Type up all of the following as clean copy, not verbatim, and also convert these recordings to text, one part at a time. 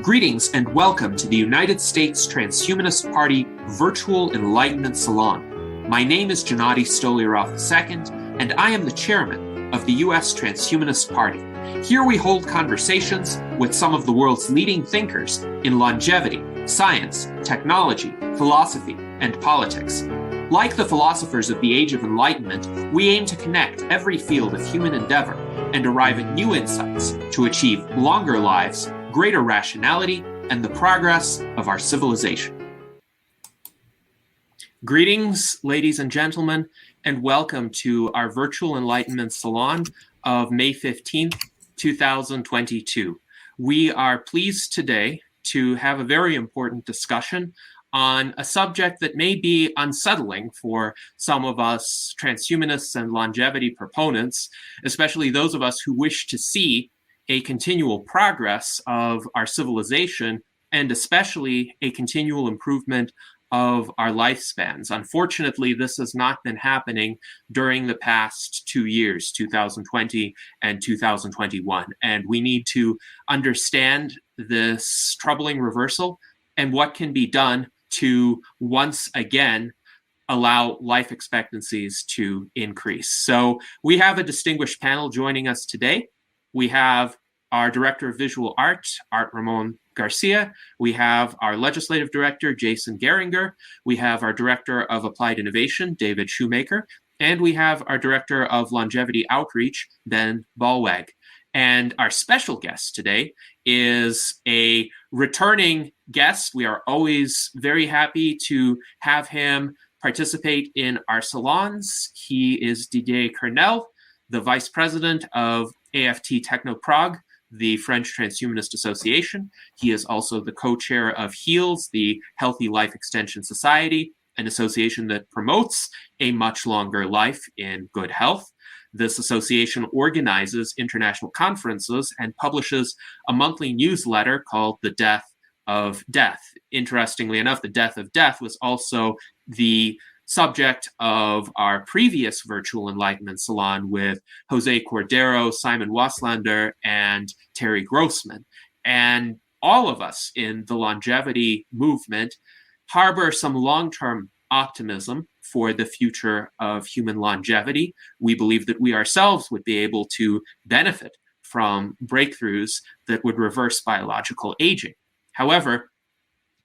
Greetings and welcome to the United States Transhumanist Party Virtual Enlightenment Salon. My name is Gennady Stoliarov II, and I am the chairman of the U.S. Transhumanist Party. Here we hold conversations with some of the world's leading thinkers in longevity, science, technology, philosophy, and politics. Like the philosophers of the Age of Enlightenment, we aim to connect every field of human endeavor and arrive at new insights to achieve longer lives, greater rationality, and the progress of our civilization. Greetings, ladies and gentlemen, and welcome to our Virtual Enlightenment Salon of May 15th, 2022. We are pleased today to have a very important discussion on a subject that may be unsettling for some of us transhumanists and longevity proponents, especially those of us who wish to see a continual progress of our civilization and especially a continual improvement of our lifespans. Unfortunately, this has not been happening during the past 2 years, 2020 and 2021. And we need to understand this troubling reversal and what can be done to once again allow life expectancies to increase. So we have a distinguished panel joining us today. We have our Director of Visual Art, Art Ramon Garcia. We have our Legislative Director, Jason Geringer. We have our Director of Applied Innovation, David Shoemaker. And we have our Director of Longevity Outreach, Ben Ballweg. And our special guest today is a returning guest. We are always very happy to have him participate in our salons. He is Didier Coeurnelle, the Vice President of AFT Techno Prague, the French Transhumanist Association. He is also the co-chair of HEALS, the Healthy Life Extension Society, an association that promotes a much longer life in good health. This association organizes international conferences and publishes a monthly newsletter called The Death of Death. Interestingly enough, The Death of Death was also the subject of our previous Virtual Enlightenment Salon with Jose Cordero, Simon Waslander, and Terry Grossman. And all of us in the longevity movement harbor some long-term optimism for the future of human longevity. We believe that we ourselves would be able to benefit from breakthroughs that would reverse biological aging. However,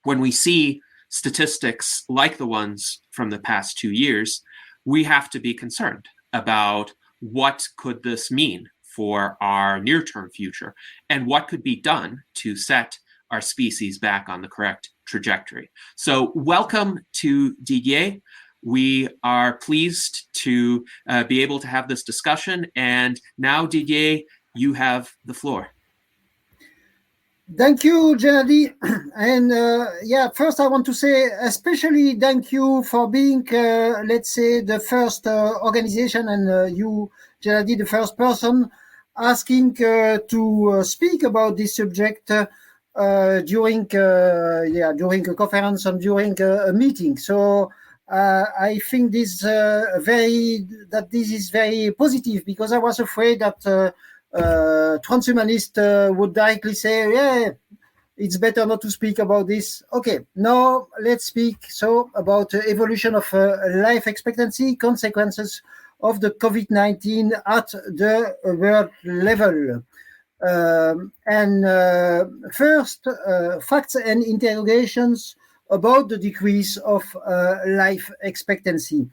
when we see statistics like the ones from the past 2 years, we have to be concerned about what could this mean for our near-term future and what could be done to set our species back on the correct trajectory. So welcome to Didier. We are pleased to be able to have this discussion. And now, Didier, you have the floor. Thank you, Gennady. And first I want to say especially thank you for being, let's say, the first organization and you, Gennady, the first person asking to speak about this subject during a conference and during a meeting. So I think this is very positive, because I was afraid that transhumanists would directly say, yeah, it's better not to speak about this. Okay, now let's speak about evolution of life expectancy, consequences of the COVID-19 at the world level. First, facts and interrogations about the decrease of life expectancy.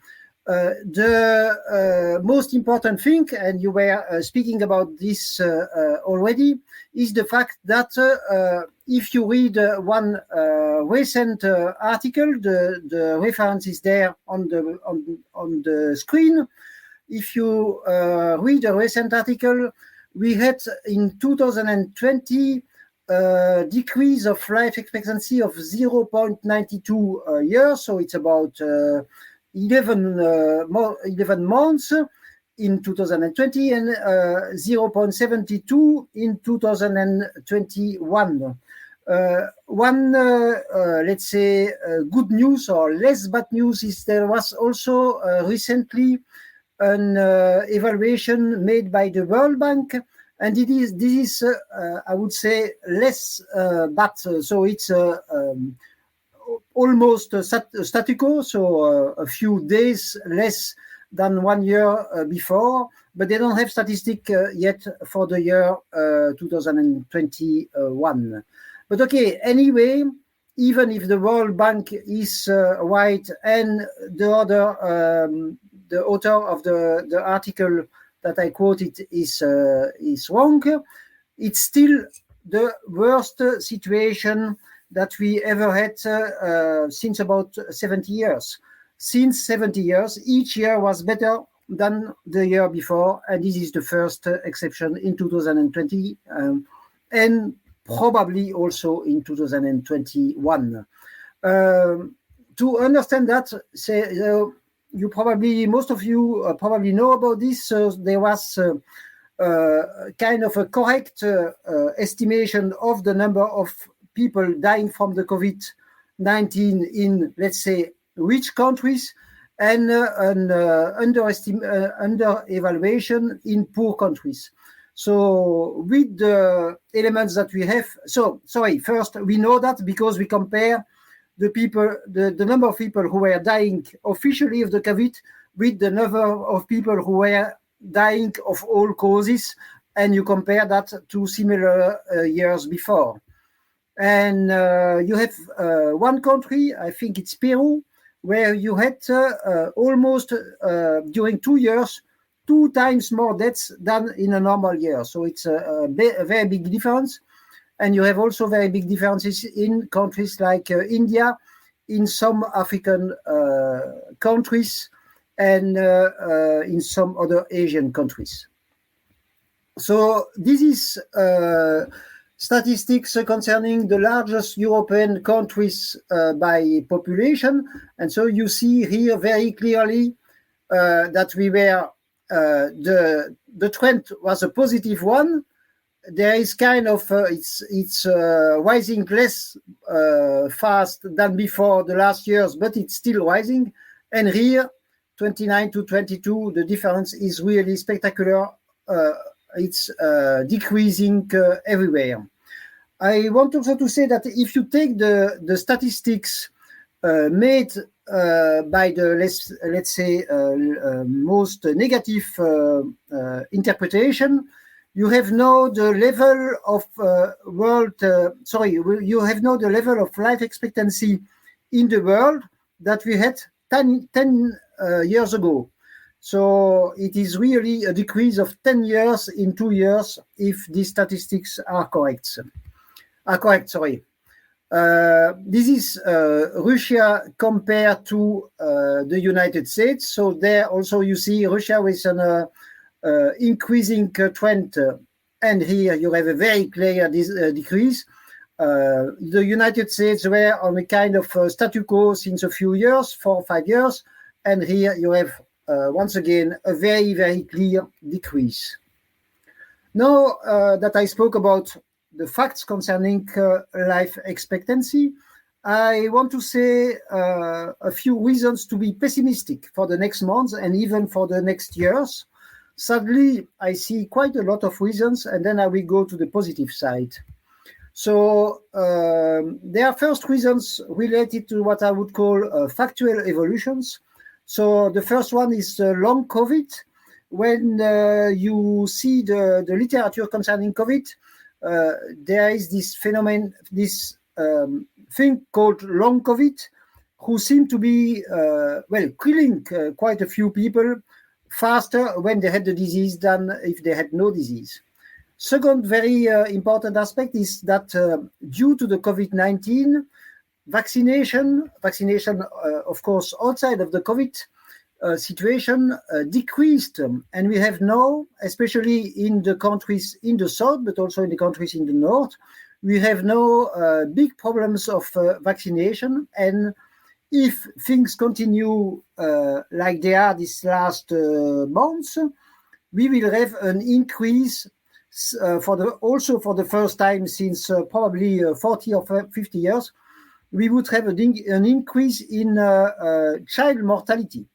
The most important thing, and you were speaking about this already, is the fact that if you read one recent article, the reference is there on the screen. If you read a recent article, we had in 2020 decrease of life expectancy of 0.92 years, so it's about 11 months in 2020 and 0.72 in 2021. Let's say, good news or less bad news is there was also recently an evaluation made by the World Bank And this is I would say, less bad. So it's almost statico, so a few days less than 1 year before, but they don't have statistic yet for the year 2021. But okay, anyway, even if the World Bank is right and the author of the article that I quoted is wrong, it's still the worst situation that we ever had since about 70 years. Since 70 years, each year was better than the year before, and this is the first exception in 2020, and probably also in 2021. To understand that, you probably, most of you probably know about this. So there was kind of a correct estimation of the number of people dying from the COVID-19 in, let's say, rich countries, and under evaluation in poor countries. So with the elements that we have, first we know that because we compare the number of people who were dying officially of the COVID with the number of people who were dying of all causes, and you compare that to similar years before. And you have one country, I think it's Peru, where you had almost during 2 years, 2 times more deaths than in a normal year. So it's a very big difference. And you have also very big differences in countries like India, in some African countries, and in some other Asian countries. So this is statistics concerning the largest European countries by population. And so you see here very clearly that we were, the trend was a positive one. There is kind of, it's rising less fast than before the last years, but it's still rising. And here, 29 to 22, the difference is really spectacular. It's decreasing everywhere. I want also to say that if you take the statistics made by the, let's say, most negative interpretation, you have now the level of you have now the level of life expectancy in the world that we had 10 years ago. So it is really a decrease of 10 years in 2 years if these statistics are correct. This is Russia compared to the United States. So there also you see Russia with an increasing trend, and here you have a very clear decrease. The United States were on a kind of statu quo since a few years, 4 or 5 years, and here you have once again a very, very clear decrease. Now that I spoke about the facts concerning life expectancy, I want to say a few reasons to be pessimistic for the next months and even for the next years. Sadly, I see quite a lot of reasons, and then I will go to the positive side. So there are first reasons related to what I would call factual evolutions. So the first one is long COVID. When you see the literature concerning COVID, there is this phenomenon, this thing called long COVID, who seem to be, killing quite a few people faster when they had the disease than if they had no disease. Second very important aspect is that due to the COVID-19, vaccination, of course, outside of the COVID situation decreased. And we have now, especially in the countries in the south, but also in the countries in the north, we have now big problems of vaccination. And if things continue like they are these last months, we will have an increase for the first time since probably 40 or 50 years. We would have an increase in child mortality.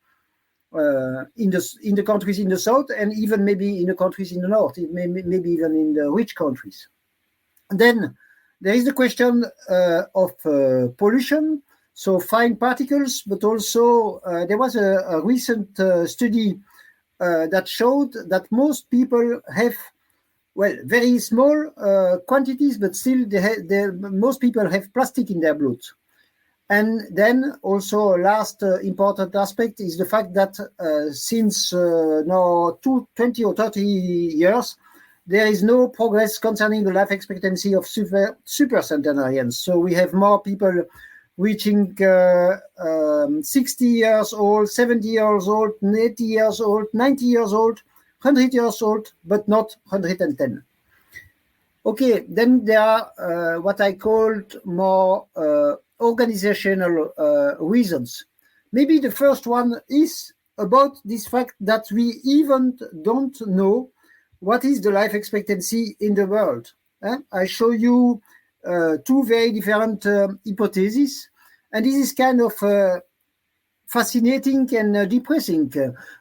in the countries in the south, and even maybe in the countries in the north, maybe even in the rich countries. And then there is the question of pollution, so fine particles, but also there was a recent study that showed that most people have, well, very small quantities, but still most people have plastic in their blood. And then also last important aspect is the fact that since now 20 or 30 years, there is no progress concerning the life expectancy of super centenarians. So we have more people reaching 60 years old, 70 years old, 80 years old, 90 years old, 100 years old, but not 110. Okay, then there are what I called more organizational reasons. Maybe the first one is about this fact that we even don't know what is the life expectancy in the world. I show you two very different hypotheses, and this is kind of fascinating and depressing.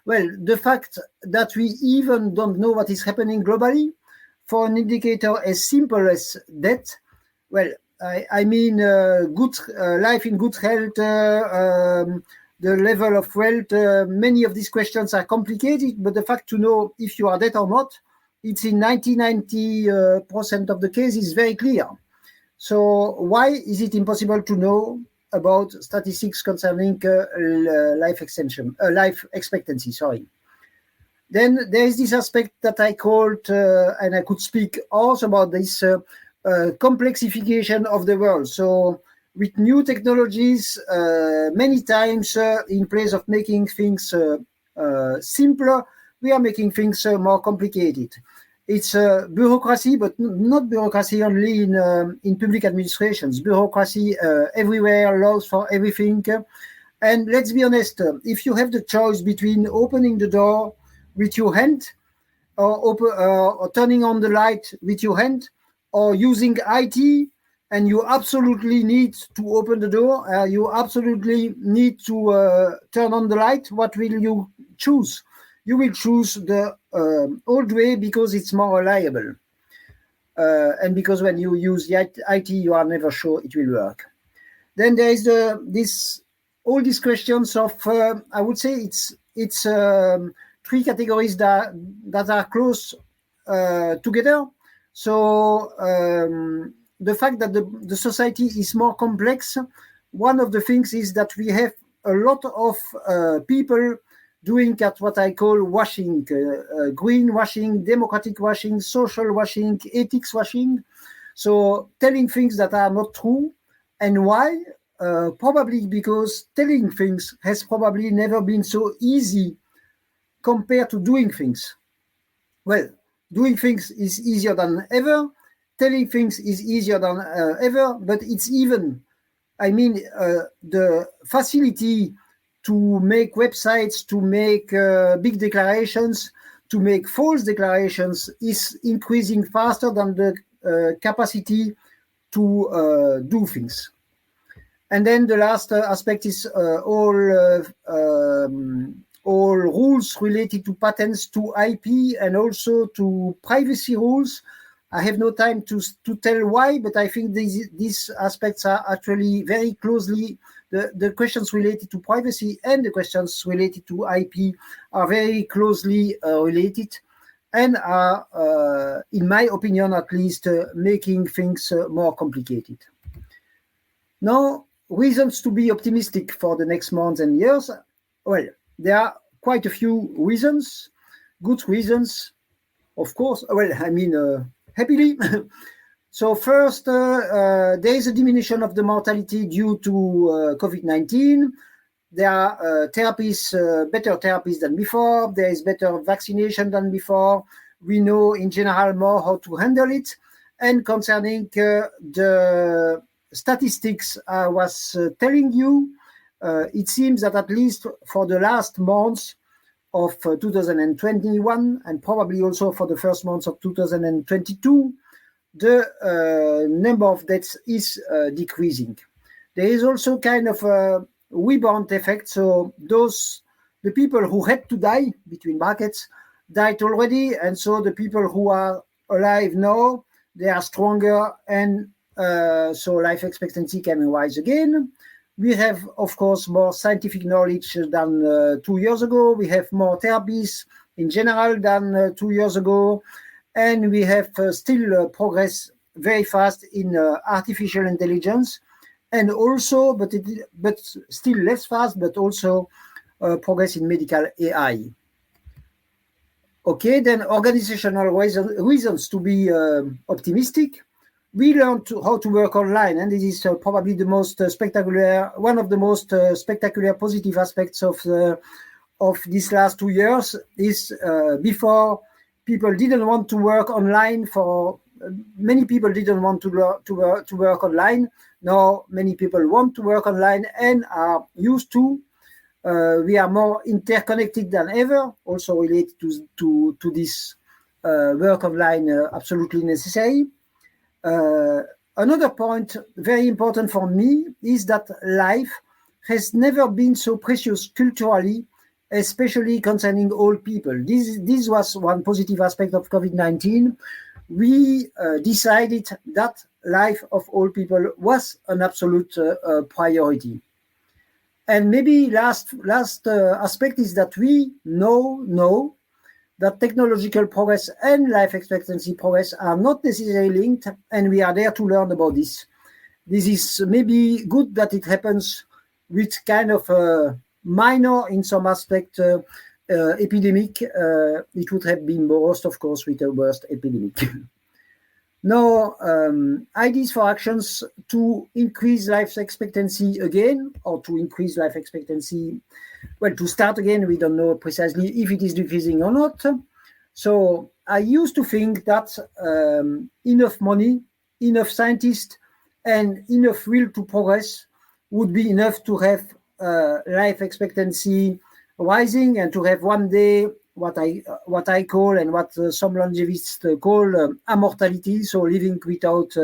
Well, the fact that we even don't know what is happening globally for an indicator as simple as death, well, I mean good life in good health, the level of wealth, many of these questions are complicated, but the fact to know if you are dead or not, it's in 90% of the cases very clear. So why is it impossible to know about statistics concerning life expectancy? Sorry. Then there is this aspect that I called, and I could speak also about this complexification of the world. So with new technologies, many times in place of making things simpler, we are making things more complicated. It's bureaucracy, but not bureaucracy only in public administrations. Bureaucracy everywhere, laws for everything. And let's be honest, if you have the choice between opening the door with your hand or turning on the light with your hand or using IT, and you absolutely need to open the door, you absolutely need to turn on the light, what will you choose? You will choose the old way because it's more reliable. And because when you use the IT, you are never sure it will work. Then there is all these questions of, I would say it's three categories that are close together. So the fact that the society is more complex, one of the things is that we have a lot of people doing at what I call washing, green washing, democratic washing, social washing, ethics washing. So telling things that are not true. And why? Probably because telling things has probably never been so easy compared to doing things. Well, doing things is easier than ever. Telling things is easier than ever, but it's even, I mean, the facility to make websites, to make big declarations, to make false declarations is increasing faster than the capacity to do things. And then the last aspect is all rules related to patents, to IP, and also to privacy rules. I have no time to tell why, but I think these aspects are actually very closely, the questions related to privacy and the questions related to IP are very closely related and are, in my opinion at least, making things more complicated. Now, reasons to be optimistic for the next months and years. Well, there are quite a few reasons, good reasons, of course. Well, I mean, happily. So first, there is a diminution of the mortality due to COVID-19. There are therapies, better therapies than before. There is better vaccination than before. We know in general more how to handle it. And concerning the statistics I was telling you, it seems that at least for the last months of 2021 and probably also for the first months of 2022, the number of deaths is decreasing. There is also kind of a rebound effect. So the the people who had to die, between brackets, died already, and so the people who are alive now, they are stronger, and so life expectancy can rise again. We have, of course, more scientific knowledge than 2 years ago. We have more therapies in general than 2 years ago, and we have still progress very fast in artificial intelligence, and also, but still less fast, but also progress in medical AI. Okay, then organizational reasons to be optimistic. We learned how to work online, and this is probably the most spectacular, one of the most spectacular positive aspects of these last 2 years. Is before people didn't want to work online. For many people didn't want to work online. Now many people want to work online and are used to. We are more interconnected than ever, also related to this work online, absolutely necessary. Another point very important for me is that life has never been so precious culturally, especially concerning old people. This was one positive aspect of COVID-19. We decided that life of old people was an absolute priority. And maybe last aspect is that we know that technological progress and life expectancy progress are not necessarily linked, and we are there to learn about this. This is maybe good that it happens with kind of a minor, in some aspect, epidemic. It would have been worse, of course, with a worst epidemic. Now, ideas for actions to increase life expectancy again, or to increase life expectancy, well, to start again, we don't know precisely if it is decreasing or not. So I used to think that enough money, enough scientists, and enough will to progress would be enough to have life expectancy rising, and to have one day what I call, and what some longevists call, immortality, so living without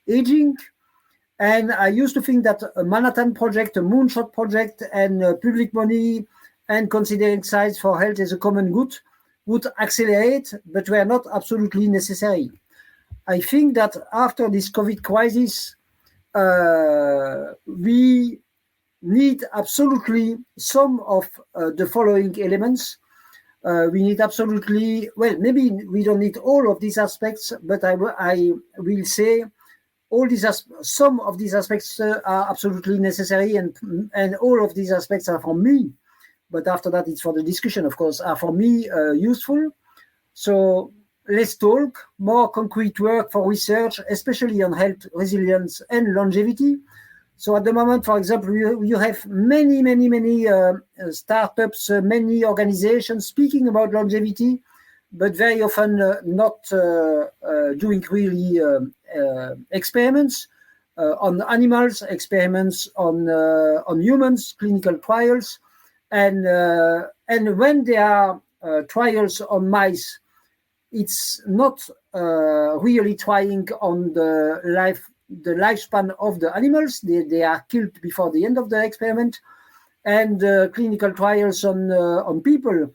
aging. And I used to think that a Manhattan project, a moonshot project, and public money, and considering science for health as a common good would accelerate, but were not absolutely necessary. I think that after this COVID crisis, we need absolutely some of the following elements. We need absolutely, well, maybe we don't need all of these aspects, but I will say some of these aspects are absolutely necessary, and all of these aspects are for me, but after that it's for the discussion, of course, are for me useful. So let's talk more concrete work for research, especially on health, resilience, and longevity. So at the moment, for example, you have many startups, many organizations speaking about longevity, but very often not doing really experiments on animals, experiments on humans, clinical trials, and when there are trials on mice, it's not really trying on the lifespan of the animals. They are killed before the end of the experiment, and clinical trials on people.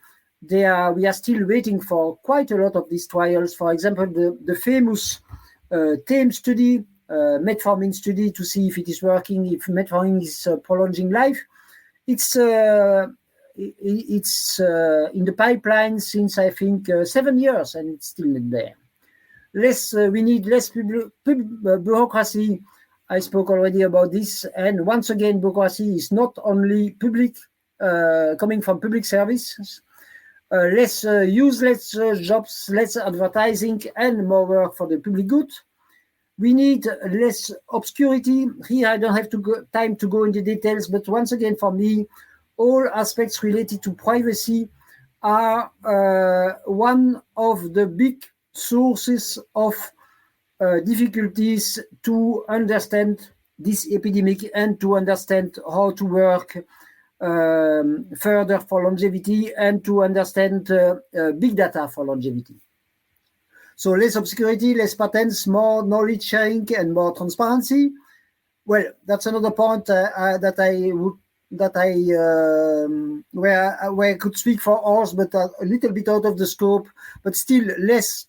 We are still waiting for quite a lot of these trials. For example, the famous TAME study, metformin study, to see if it is working, if metformin is prolonging life. It's in the pipeline since, I think, 7 years, and it's still not there. We need less bureaucracy. I spoke already about this, and once again, bureaucracy is not only public, coming from public services. Less useless jobs, less advertising, and more work for the public good. We need less obscurity. Here, I don't have time to go into details, but once again, for me, all aspects related to privacy are one of the big sources of difficulties to understand this epidemic and to understand how to work further for longevity, and to understand big data for longevity. So less obscurity, less patents, more knowledge sharing, and more transparency. Well, that's another point that I would that where I could speak for hours, but a little bit out of the scope, but still less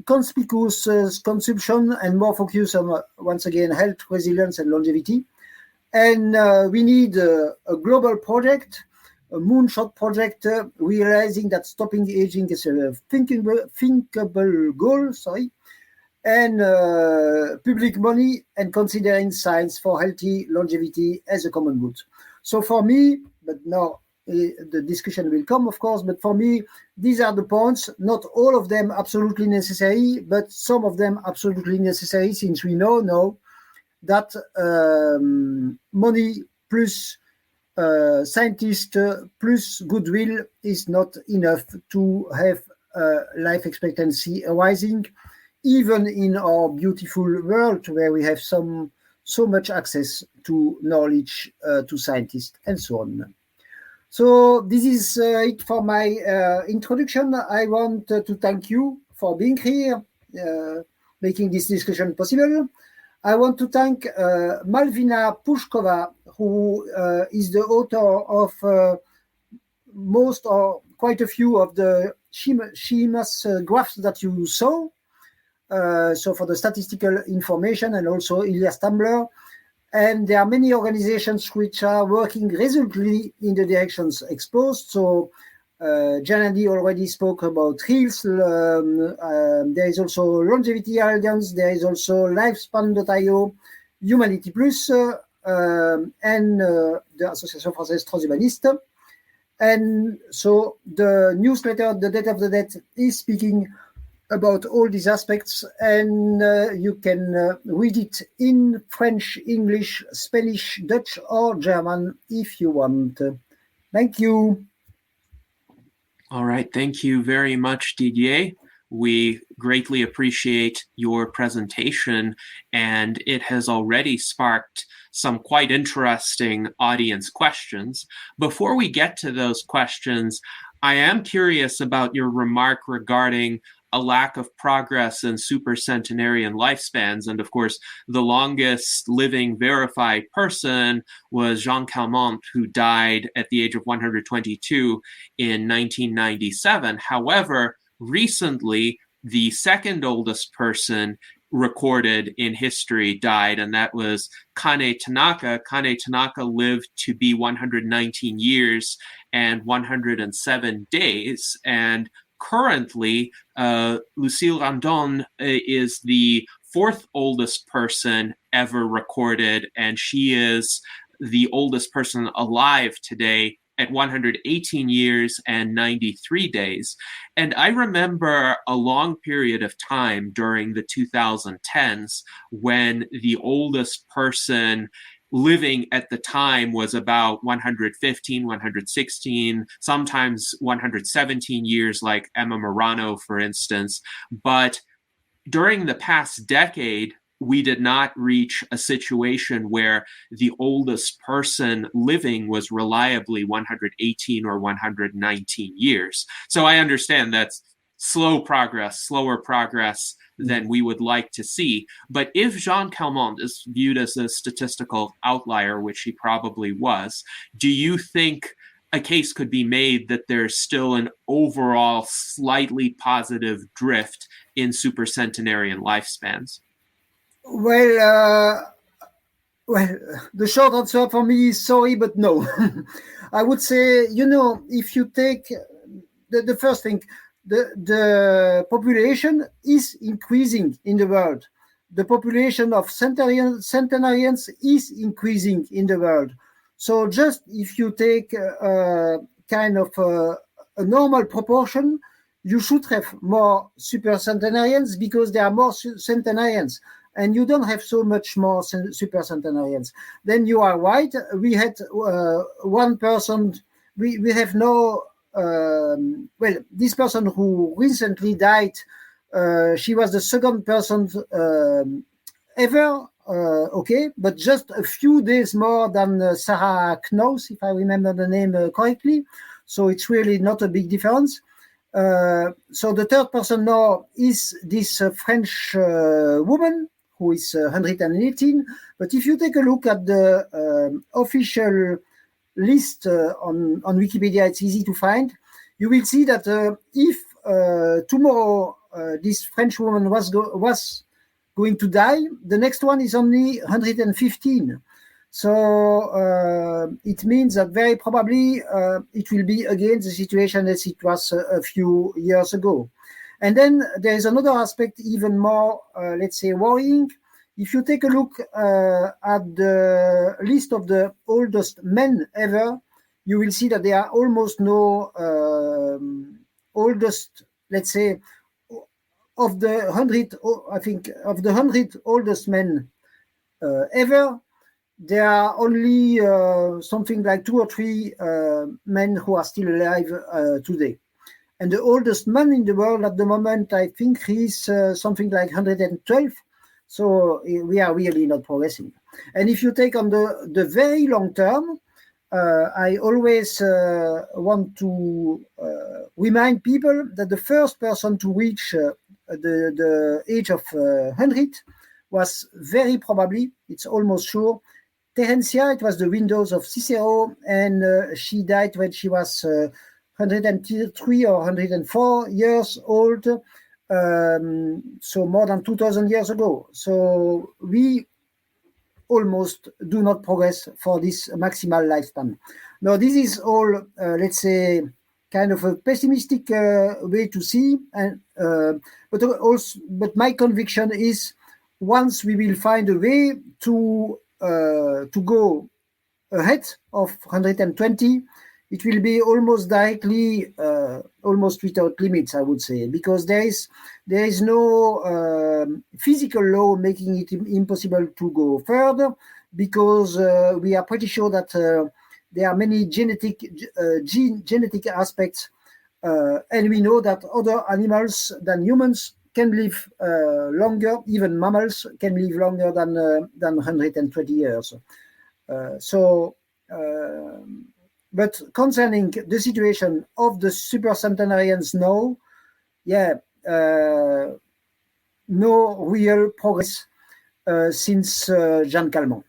conspicuous consumption and more focus on, once again, health, resilience, and longevity. And we need a global project, a moonshot project, realizing that stopping aging is a thinkable goal, and public money and considering science for healthy longevity as a common good. So for me, but now the discussion will come, of course, but for me, these are the points, not all of them absolutely necessary, but some of them absolutely necessary, since we know now that money plus scientists plus goodwill is not enough to have life expectancy rising, even in our beautiful world where we have so much access to knowledge, to scientists, and so on. So this is it for my introduction. I want to thank you for being here, making this discussion possible. I want to thank Malvina Pushkova, who is the author of most or quite a few of the schemas graphs that you saw. So for the statistical information, and also Ilya Stambler. And there are many organizations which are working resolutely in the directions exposed. So Janadi already spoke about HEALS. There is also Longevity Alliance. There is also Lifespan.io, Humanity Plus, and the Association Française Transhumaniste. And so the newsletter, The Death of the Dead, is speaking about all these aspects, and you can read it in French, English, Spanish, Dutch, or German if you want. Thank you. All right. Thank you very much, Didier. We greatly appreciate your presentation, and it has already sparked some quite interesting audience questions. Before we get to those questions, I am curious about your remark regarding a lack of progress in supercentenarian lifespans. And of course, the longest living verified person was Jean Calment, who died at the age of 122 in 1997. However, recently, the second oldest person recorded in history died, and that was Kane Tanaka. Kane Tanaka lived to be 119 years and 107 days. And currently, Lucille Randon is the fourth oldest person ever recorded, and she is the oldest person alive today at 118 years and 93 days. And I remember a long period of time during the 2010s when the oldest person living at the time was about 115, 116, sometimes 117 years, like Emma Morano, for instance. But during the past decade, we did not reach a situation where the oldest person living was reliably 118 or 119 years. So I understand that's slower progress than we would like to see. But if Jean Calment is viewed as a statistical outlier, which he probably was, do you think a case could be made that there's still an overall slightly positive drift in supercentenarian lifespans? Well, the short answer for me is sorry, but no. I would say, if you take the first thing, the population is increasing in the world. The population of centenarians is increasing in the world. So just if you take kind of a normal proportion, you should have more supercentenarians because there are more centenarians, and you don't have so much more supercentenarians. Then you are right. We had one person. We have no. This person who recently died, she was the second person ever. Okay, but just a few days more than Sarah Knaus, if I remember the name correctly. So it's really not a big difference. So the third person now is this French woman who is 118. But if you take a look at the official list on Wikipedia. It's easy to find. You will see that if tomorrow this French woman was going to die, the next one is only 115. So it means that very probably it will be again the situation as it was a few years ago. And then there is another aspect even more, let's say, worrying. If you take a look at the list of the oldest men ever, you will see that there are almost no oldest, let's say, of the 100, I think, of the 100 oldest men ever, there are only something like 2 or 3 men who are still alive today. And the oldest man in the world at the moment, I think, is something like 112. So we are really not progressing. And if you take on the very long term, I always want to remind people that the first person to reach the age of 100 was very probably, it's almost sure, Terentia. It was the windows of Cicero, and she died when she was 103 or 104 years old, so more than 2,000 years ago. So we almost do not progress for this maximal lifespan. Now, this is all, let's say, kind of a pessimistic way to see, and but my conviction is once we will find a way to go ahead of 120, it will be almost directly, almost without limits, I would say, because there is no physical law making it impossible to go further, because we are pretty sure that there are many genetic aspects, and we know that other animals than humans can live longer. Even mammals can live longer than 120 years. But concerning the situation of the supercentenarians now, no real progress since Jeanne Calment.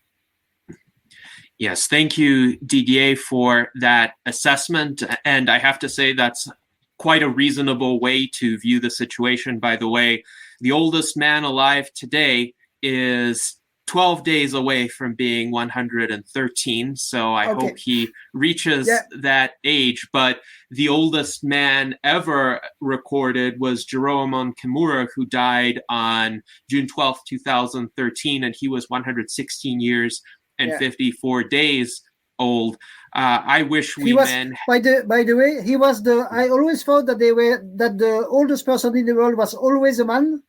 Yes, thank you, Didier, for that assessment. And I have to say that's quite a reasonable way to view the situation. By the way, the oldest man alive today is 12 days away from being 113. So I hope he reaches that age. But the oldest man ever recorded was Jérôme Kimura, who died on June 12th, 2013, and he was 116 years and 54 days old. I wish we men. By the way, he was I always thought that the oldest person in the world was always a man.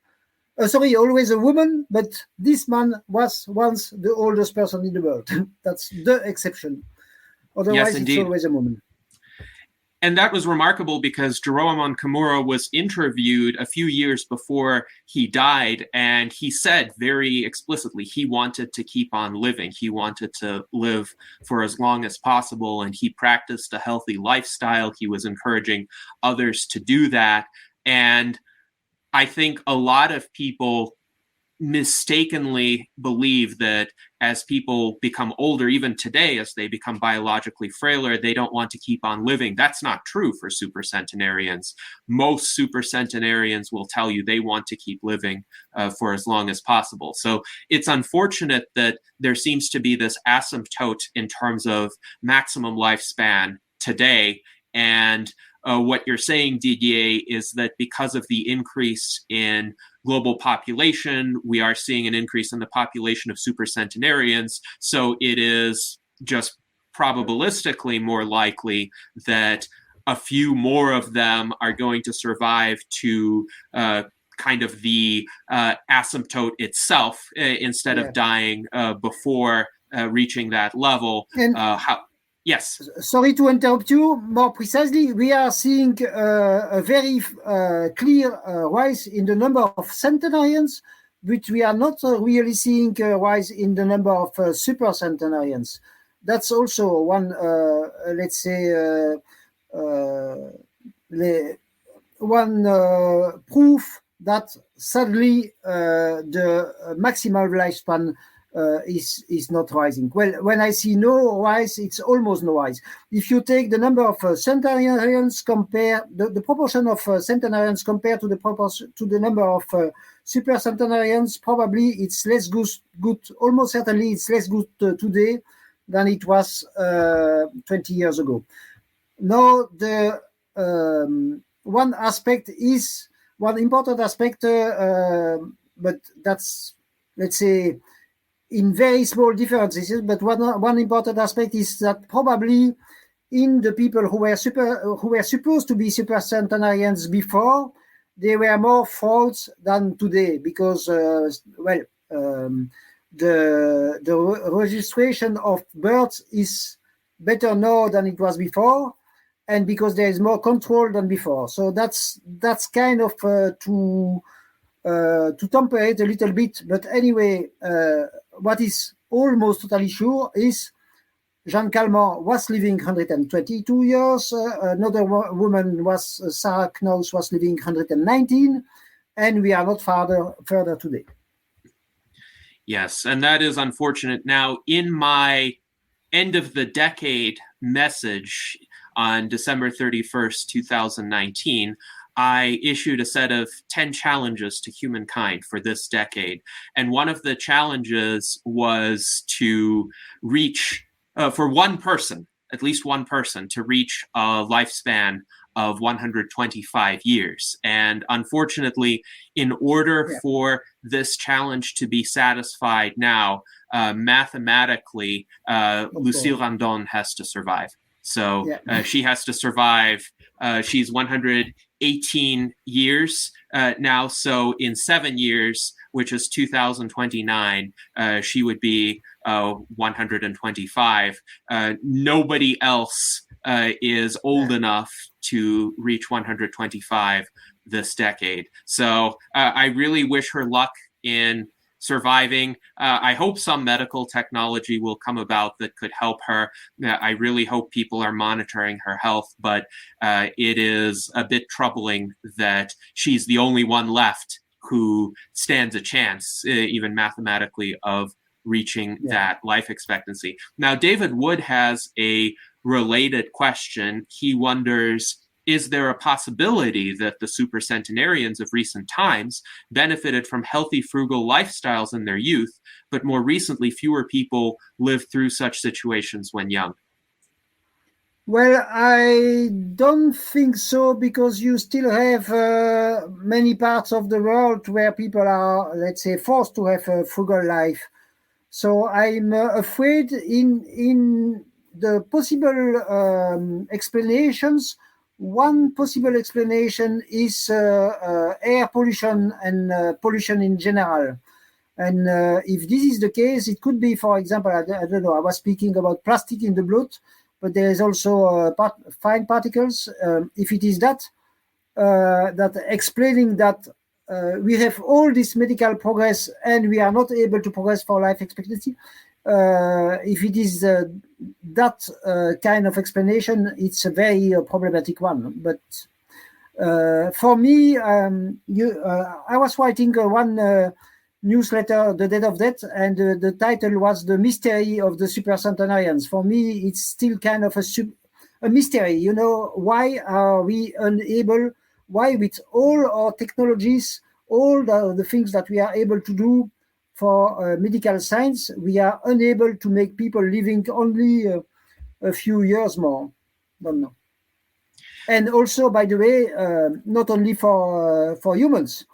Always a woman, but this man was once the oldest person in the world. That's the exception. Otherwise, it's always a woman. And that was remarkable because Jérôme Kimura was interviewed a few years before he died, and he said very explicitly he wanted to keep on living. He wanted to live for as long as possible, and he practiced a healthy lifestyle. He was encouraging others to do that. And I think a lot of people mistakenly believe that as people become older, even today, as they become biologically frailer, they don't want to keep on living. That's not true for supercentenarians. Most supercentenarians will tell you they want to keep living for as long as possible. So it's unfortunate that there seems to be this asymptote in terms of maximum lifespan today. And what you're saying, Didier, is that because of the increase in global population, we are seeing an increase in the population of supercentenarians. So it is just probabilistically more likely that a few more of them are going to survive to kind of the asymptote itself instead of dying before reaching that level. Yes. Sorry to interrupt you. More precisely, we are seeing a very clear rise in the number of centenarians, which we are not really seeing a rise in the number of supercentenarians. That's also one, let's say, proof that sadly the maximal lifespan is not rising. Well, when I see no rise, it's almost no rise. If you take the number of centenarians, compare the proportion of centenarians compared to the number of super centenarians, probably it's less good. Almost certainly, it's less good today than it was 20 years ago. Now, the one important aspect, but that's, let's say, in very small differences. But one important aspect is that probably in the people who were supposed to be super centenarians before, there were more frauds than today, because the registration of births is better now than it was before, and because there is more control than before. So that's kind of to temper it a little bit. But anyway, what is almost totally sure is Jeanne Calment was living 122 years. Another woman was Sarah Knauss, was living 119, and we are not further today. Yes, and that is unfortunate. Now, in my end of the decade message on December 31st, 2019, I issued a set of 10 challenges to humankind for this decade. And one of the challenges was to reach, for one person, at least one person, to reach a lifespan of 125 years. And unfortunately, in order for this challenge to be satisfied now, mathematically, Lucille Randon has to survive. So she has to survive. She's 118 years now. So in 7 years, which is 2029, she would be 125. Nobody else is old enough to reach 125 this decade. So I really wish her luck in surviving. I hope some medical technology will come about that could help her. I really hope people are monitoring her health, but it is a bit troubling that she's the only one left who stands a chance, even mathematically, of reaching that life expectancy. Now, David Wood has a related question. He wonders, is there a possibility that the supercentenarians of recent times benefited from healthy, frugal lifestyles in their youth, but more recently, fewer people lived through such situations when young? Well, I don't think so, because you still have many parts of the world where people are, let's say, forced to have a frugal life. So I'm afraid in the possible explanations, one possible explanation is air pollution and pollution in general. And if this is the case, it could be, for example, I don't know, I was speaking about plastic in the blood, but there is also fine particles. If it is that explaining that we have all this medical progress and we are not able to progress for life expectancy, if it is that kind of explanation, it's a very problematic one. But for me, I was writing one newsletter, The Dead of Death, and the title was The Mystery of the Supercentenarians. For me, it's still kind of a mystery. You know, why are we unable, why with all our technologies, all the things that we are able to do for medical science, we are unable to make people living only a few years more. Don't know. And also, by the way, not only for humans.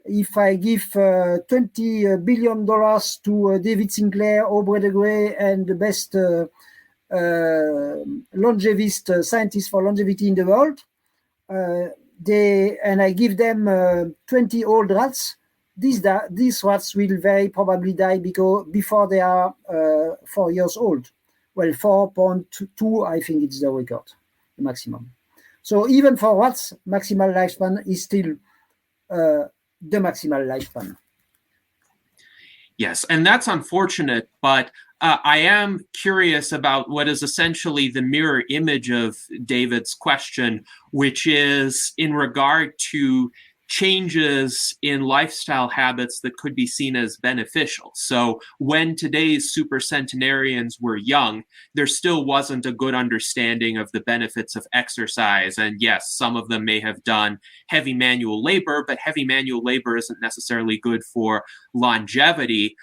If I give $20 billion to David Sinclair, Aubrey de Grey, and the best longevist scientists for longevity in the world, and I give them 20 old rats, these rats will very probably die before they are 4 years old. Well, 4.2, I think it's the record, the maximum. So even for rats, maximal lifespan is still the maximal lifespan. Yes, and that's unfortunate, but I am curious about what is essentially the mirror image of David's question, which is in regard to changes in lifestyle habits that could be seen as beneficial. So when today's supercentenarians were young, there still wasn't a good understanding of the benefits of exercise. And yes, some of them may have done heavy manual labor, but heavy manual labor isn't necessarily good for longevity.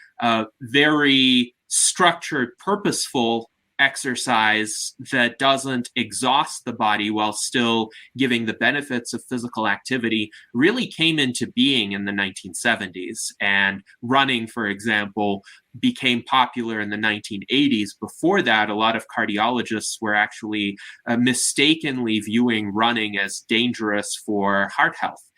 Very structured, purposeful exercise that doesn't exhaust the body while still giving the benefits of physical activity really came into being in the 1970s. And running, for example, became popular in the 1980s. Before that, a lot of cardiologists were actually mistakenly viewing running as dangerous for heart health,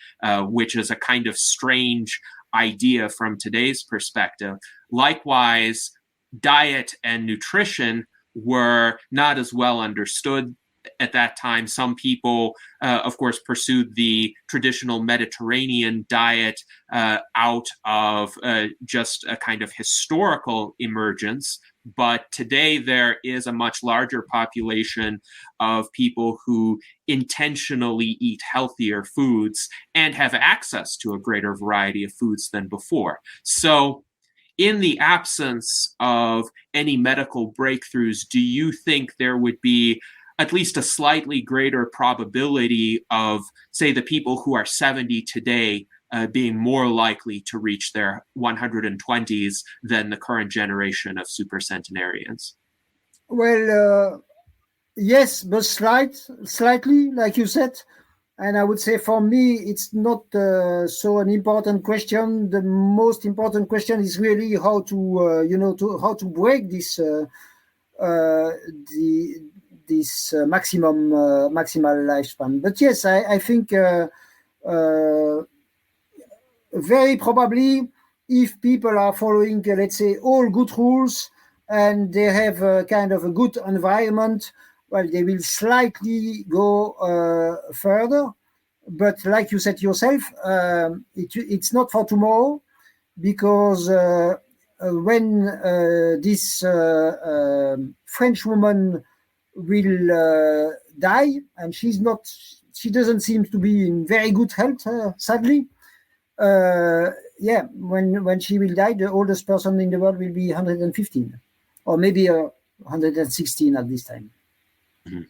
which is a kind of strange idea from today's perspective. Likewise, diet and nutrition were not as well understood at that time. Some people, of course, pursued the traditional Mediterranean diet out of just a kind of historical emergence. But today there is a much larger population of people who intentionally eat healthier foods and have access to a greater variety of foods than before. So in the absence of any medical breakthroughs, do you think there would be at least a slightly greater probability of, say, the people who are 70 today being more likely to reach their 120s than the current generation of supercentenarians? Well, yes, but slightly, like you said. And I would say for me, it's not so an important question. The most important question is really how to, how to break this maximal lifespan. But yes, I think very probably if people are following, let's say, all good rules and they have a kind of a good environment, well, they will slightly go further. But like you said yourself, it's not for tomorrow, because when this French woman will die, and she doesn't seem to be in very good health, sadly. When she will die, the oldest person in the world will be 115, or maybe 116 at this time. Mm-hmm.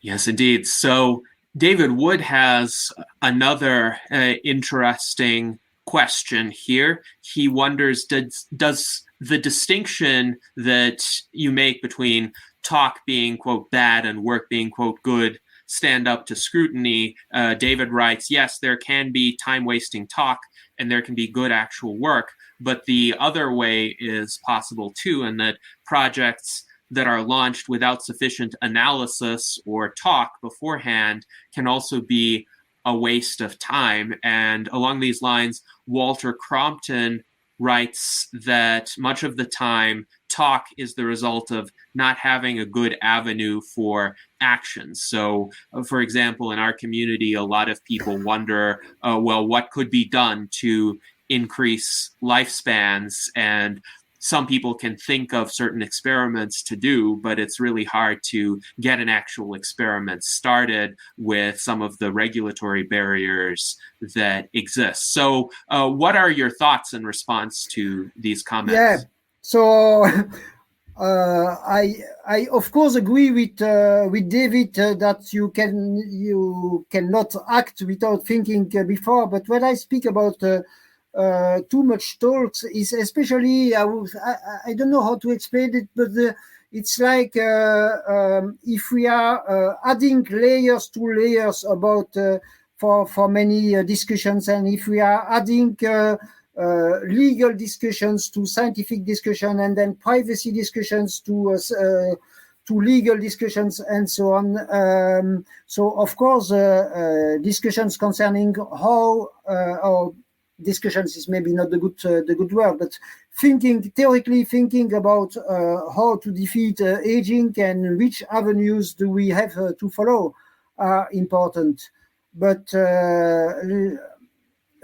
Yes, indeed. So David Wood has another interesting question here. He wonders, does the distinction that you make between talk being, quote, bad and work being, quote, good stand up to scrutiny? David writes, yes, there can be time-wasting talk and there can be good actual work, but the other way is possible too, and that projects that are launched without sufficient analysis or talk beforehand can also be a waste of time. And along these lines, Walter Crompton writes that much of the time, talk is the result of not having a good avenue for action. So, for example, in our community, a lot of people wonder, what could be done to increase lifespans? And some people can think of certain experiments to do, but it's really hard to get an actual experiment started with some of the regulatory barriers that exist. So what are your thoughts in response to these comments? Yeah, so I of course agree with David that you cannot act without thinking before. But when I speak about too much talks, is especially I don't know how to explain it, but it's like if we are adding layers to layers about for many discussions, and if we are adding legal discussions to scientific discussion, and then privacy discussions to legal discussions, and so on. So of course, discussions concerning how or discussions is maybe not the good word, but theoretically thinking about how to defeat aging and which avenues do we have to follow are important. But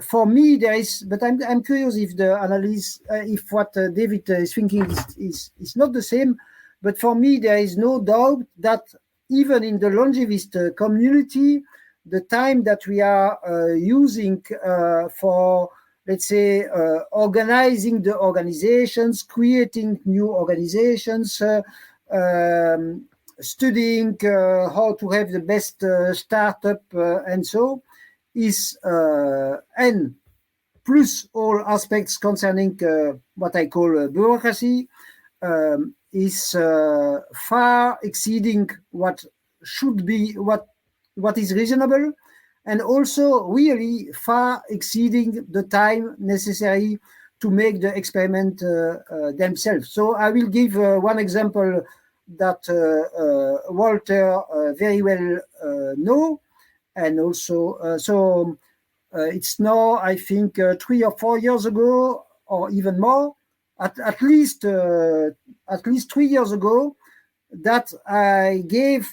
for me, there is. But I'm curious if the analysis, if what David is thinking is not the same. But for me, there is no doubt that even in the longevist community, the time that we are using for, let's say, organizing the organizations, creating new organizations, studying how to have the best startup and so is and plus all aspects concerning what I call bureaucracy is far exceeding what should be what is reasonable, and also really far exceeding the time necessary to make the experiment themselves. So I will give one example that Walter very well know, and also it's now, I think, 3 or 4 years ago, or even more, at least 3 years ago, that I gave,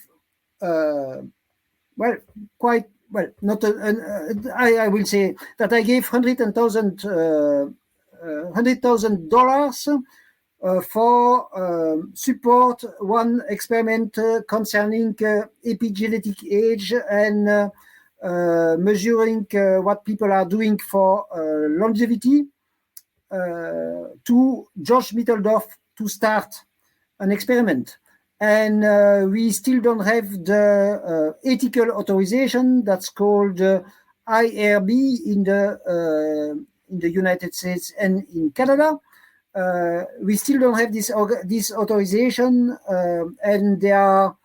well, quite well, not I will say that I gave $100,000 for support one experiment concerning epigenetic age and measuring what people are doing for longevity to Josh Mitteldorf to start an experiment. And we still don't have the ethical authorization that's called IRB in the United States and in Canada. We still don't have this authorization, and there are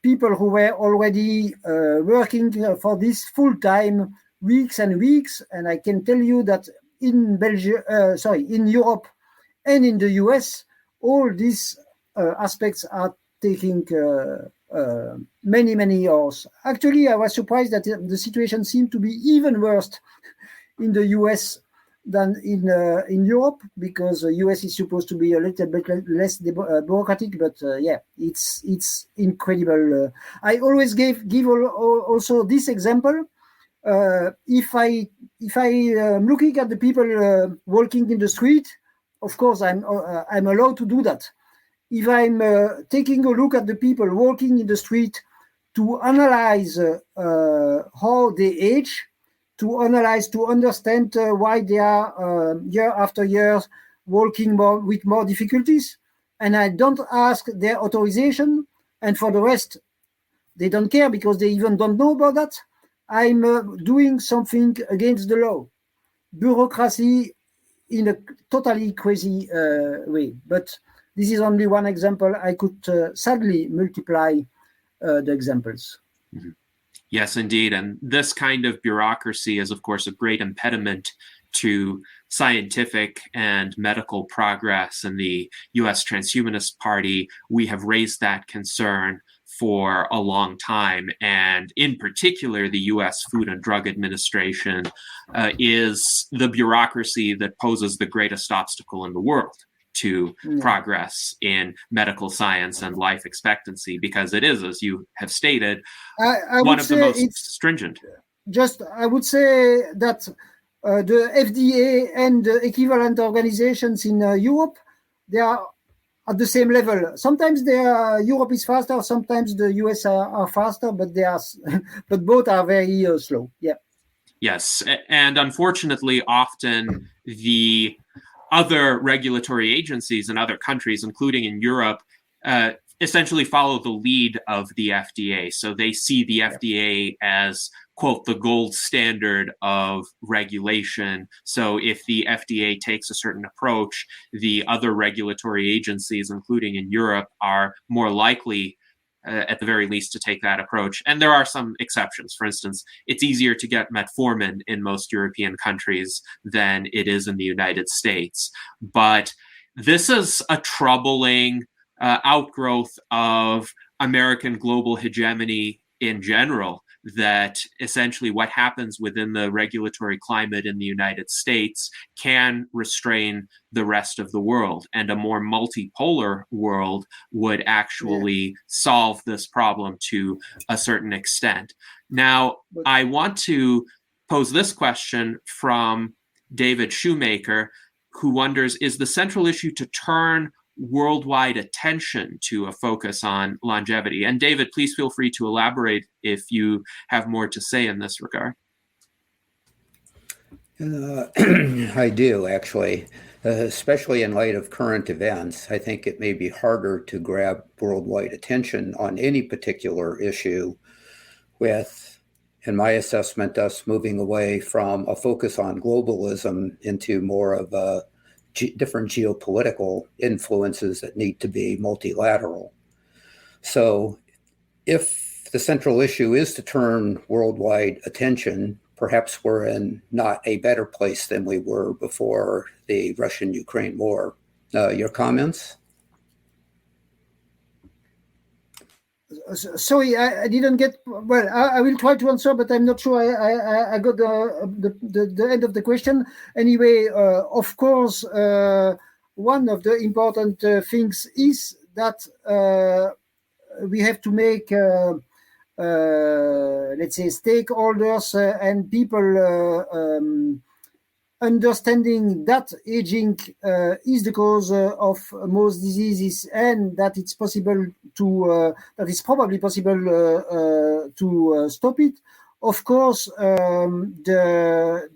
people who were already working for this full-time, weeks and weeks. And I can tell you that in in Europe and in the US, all these aspects are taking many, many years. Actually, I was surprised that the situation seemed to be even worse in the US than in Europe, because the US is supposed to be a little bit less bureaucratic, but yeah, it's incredible. I always give also this example. If I am looking at the people walking in the street, of course I'm allowed to do that. If I'm taking a look at the people walking in the street to analyze how they age, to analyze, to understand why they are year after year walking with more difficulties, and I don't ask their authorization, and for the rest, they don't care because they even don't know about that, I'm doing something against the law. Bureaucracy in a totally crazy way. But this is only one example. I could sadly multiply the examples. Mm-hmm. Yes, indeed. And this kind of bureaucracy is, of course, a great impediment to scientific and medical progress. In the U.S. Transhumanist Party, we have raised that concern for a long time. And in particular, the U.S. Food and Drug Administration is the bureaucracy that poses the greatest obstacle in the world to progress in medical science and life expectancy, because it is, as you have stated, one of the most stringent. I would say that the FDA and the equivalent organizations in Europe, they are at the same level. Sometimes Europe is faster, sometimes the US are faster, but but both are very slow. Yeah. Yes, and unfortunately, often the other regulatory agencies in other countries, including in Europe, essentially follow the lead of the FDA. So they see the FDA as, quote, the gold standard of regulation. So if the FDA takes a certain approach, the other regulatory agencies, including in Europe, are more likely, at the very least, to take that approach. And there are some exceptions. For instance, it's easier to get metformin in most European countries than it is in the United States. But this is a troubling outgrowth of American global hegemony in general, that essentially what happens within the regulatory climate in the United States can restrain the rest of the world. And a more multipolar world would actually solve this problem to a certain extent. Now, I want to pose this question from David Shoemaker, who wonders, is the central issue to turn worldwide attention to a focus on longevity. And David, please feel free to elaborate if you have more to say in this regard. I do, actually, especially in light of current events. I think it may be harder to grab worldwide attention on any particular issue with, in my assessment, us moving away from a focus on globalism into more of a different geopolitical influences that need to be multilateral. So if the central issue is to turn worldwide attention, perhaps we're in not a better place than we were before the Russian-Ukraine war. Your comments? Sorry, I didn't get. Well, I will try to answer, but I'm not sure I got the end of the question. Anyway, of course, one of the important things is that we have to make, let's say, stakeholders and people understanding that aging is the cause of most diseases, and that it's possible to that it's probably possible to stop it. Of course, the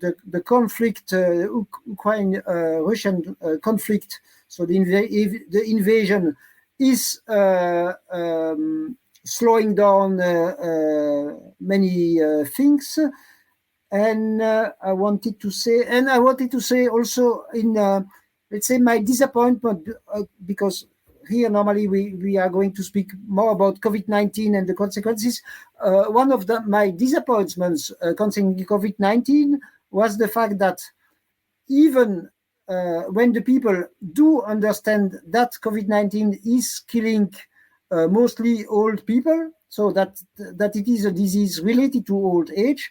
conflict, Ukraine-Russian conflict, so the invasion is slowing down many things. And I wanted to say also in, let's say, my disappointment, because here normally we are going to speak more about COVID-19 and the consequences. One of my disappointments concerning COVID-19 was the fact that even when the people do understand that COVID-19 is killing mostly old people, so that it is a disease related to old age,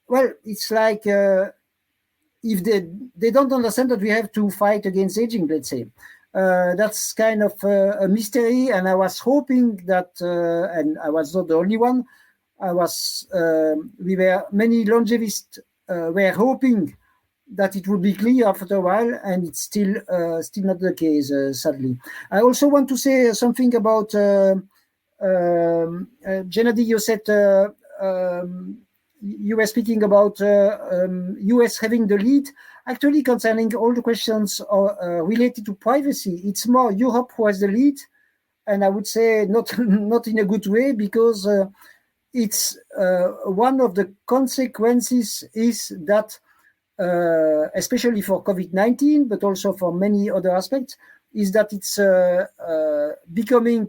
well, it's like if they don't understand that we have to fight against aging, let's say. That's kind of a mystery, and I was hoping that, and I was not the only one, many longevists were hoping that it would be clear after a while, and it's still not the case, sadly. I also want to say something about, Gennady, you said, you were speaking about US having the lead. Actually, concerning all the questions related to privacy, it's more Europe who has the lead, and I would say not in a good way, because it's one of the consequences is that, especially for COVID-19, but also for many other aspects, is that it's becoming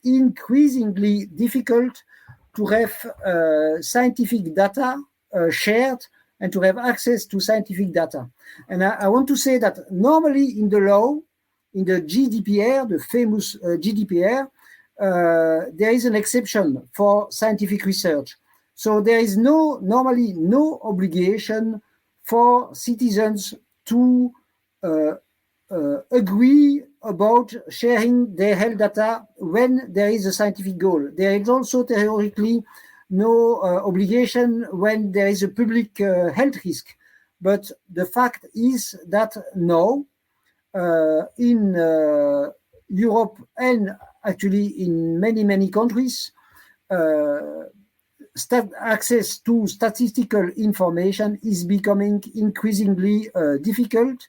increasingly difficult to have scientific data shared and to have access to scientific data. And I want to say that normally in the law, in the GDPR, the famous GDPR, there is an exception for scientific research. So there is normally no obligation for citizens to agree about sharing their health data when there is a scientific goal. There is also theoretically no obligation when there is a public health risk. But the fact is that now, in Europe and actually in many countries, access to statistical information is becoming increasingly difficult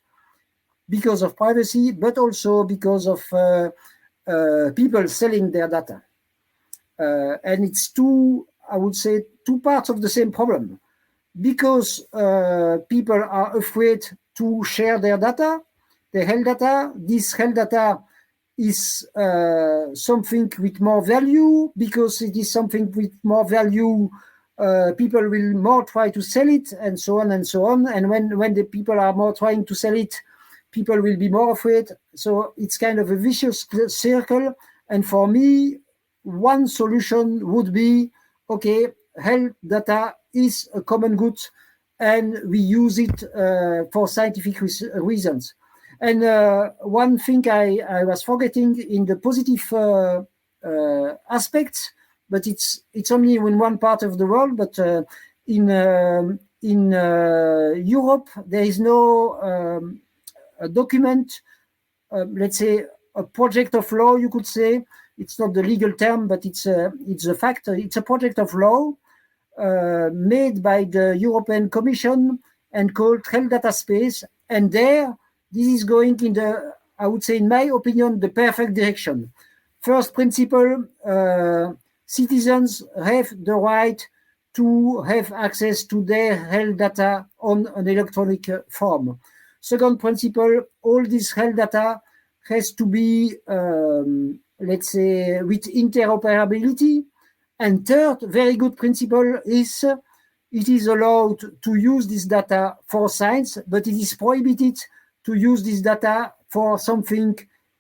because of privacy, but also because of people selling their data. And it's I would say, two parts of the same problem. Because people are afraid to share their data, their health data. This health data is something with more value. Because it is something with more value, people will more try to sell it, and so on and so on. And when the people are more trying to sell it, people will be more afraid. So it's kind of a vicious circle. And for me, one solution would be, okay, health data is a common good, and we use it for scientific reasons. And one thing I was forgetting in the positive aspects, but it's only in one part of the world. But in Europe, there is no document let's say, a project of law, you could say. It's not the legal term, but it's a fact. It's a project of law made by the European Commission and called Health Data Space. And there, this is going in the, I would say, in my opinion, the perfect direction. First principle, citizens have the right to have access to their health data on an electronic form. Second principle, all this health data has to be, let's say, with interoperability. And third, very good principle is it is allowed to use this data for science, but it is prohibited to use this data for something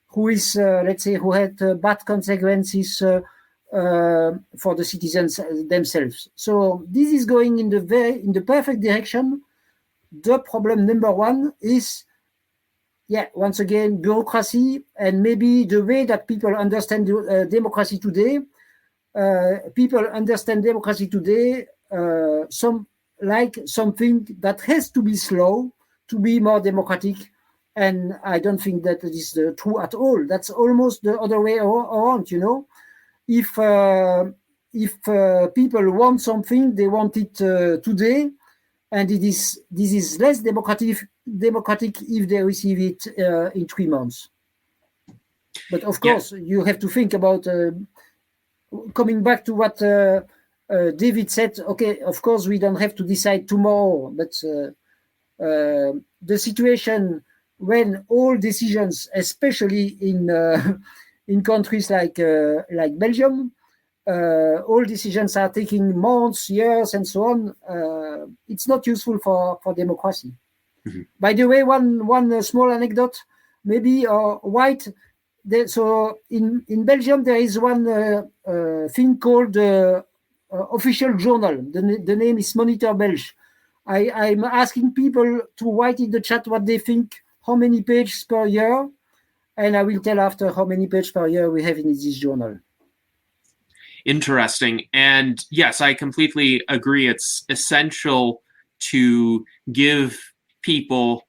who is, let's say, who had bad consequences for the citizens themselves. So this is going in the perfect direction. The problem number one is, once again, bureaucracy, and maybe the way that people understand democracy today. People understand democracy today something that has to be slow to be more democratic, and I don't think that is true at all. That's almost the other way around. You know, if people want something, they want it today, and this is less democratic if they receive it in 3 months. But of course, you have to think about. Coming back to what David said, okay, of course, we don't have to decide tomorrow, but the situation when all decisions, especially in countries like Belgium, all decisions are taking months, years, and so on. It's not useful for democracy. Mm-hmm. By the way, one small anecdote, maybe white. So in Belgium, there is one thing called official journal. The name is Moniteur Belge. I'm asking people to write in the chat what they think, how many pages per year, and I will tell after how many pages per year we have in this journal. Interesting. And yes, I completely agree. It's essential to give people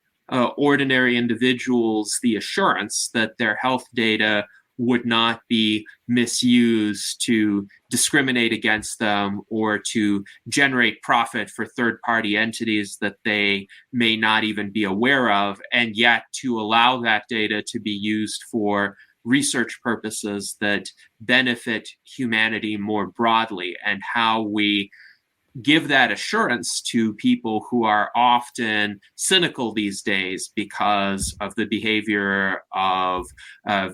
ordinary individuals the assurance that their health data would not be misused to discriminate against them or to generate profit for third-party entities that they may not even be aware of, and yet to allow that data to be used for research purposes that benefit humanity more broadly, and how we give that assurance to people who are often cynical these days because of the behavior of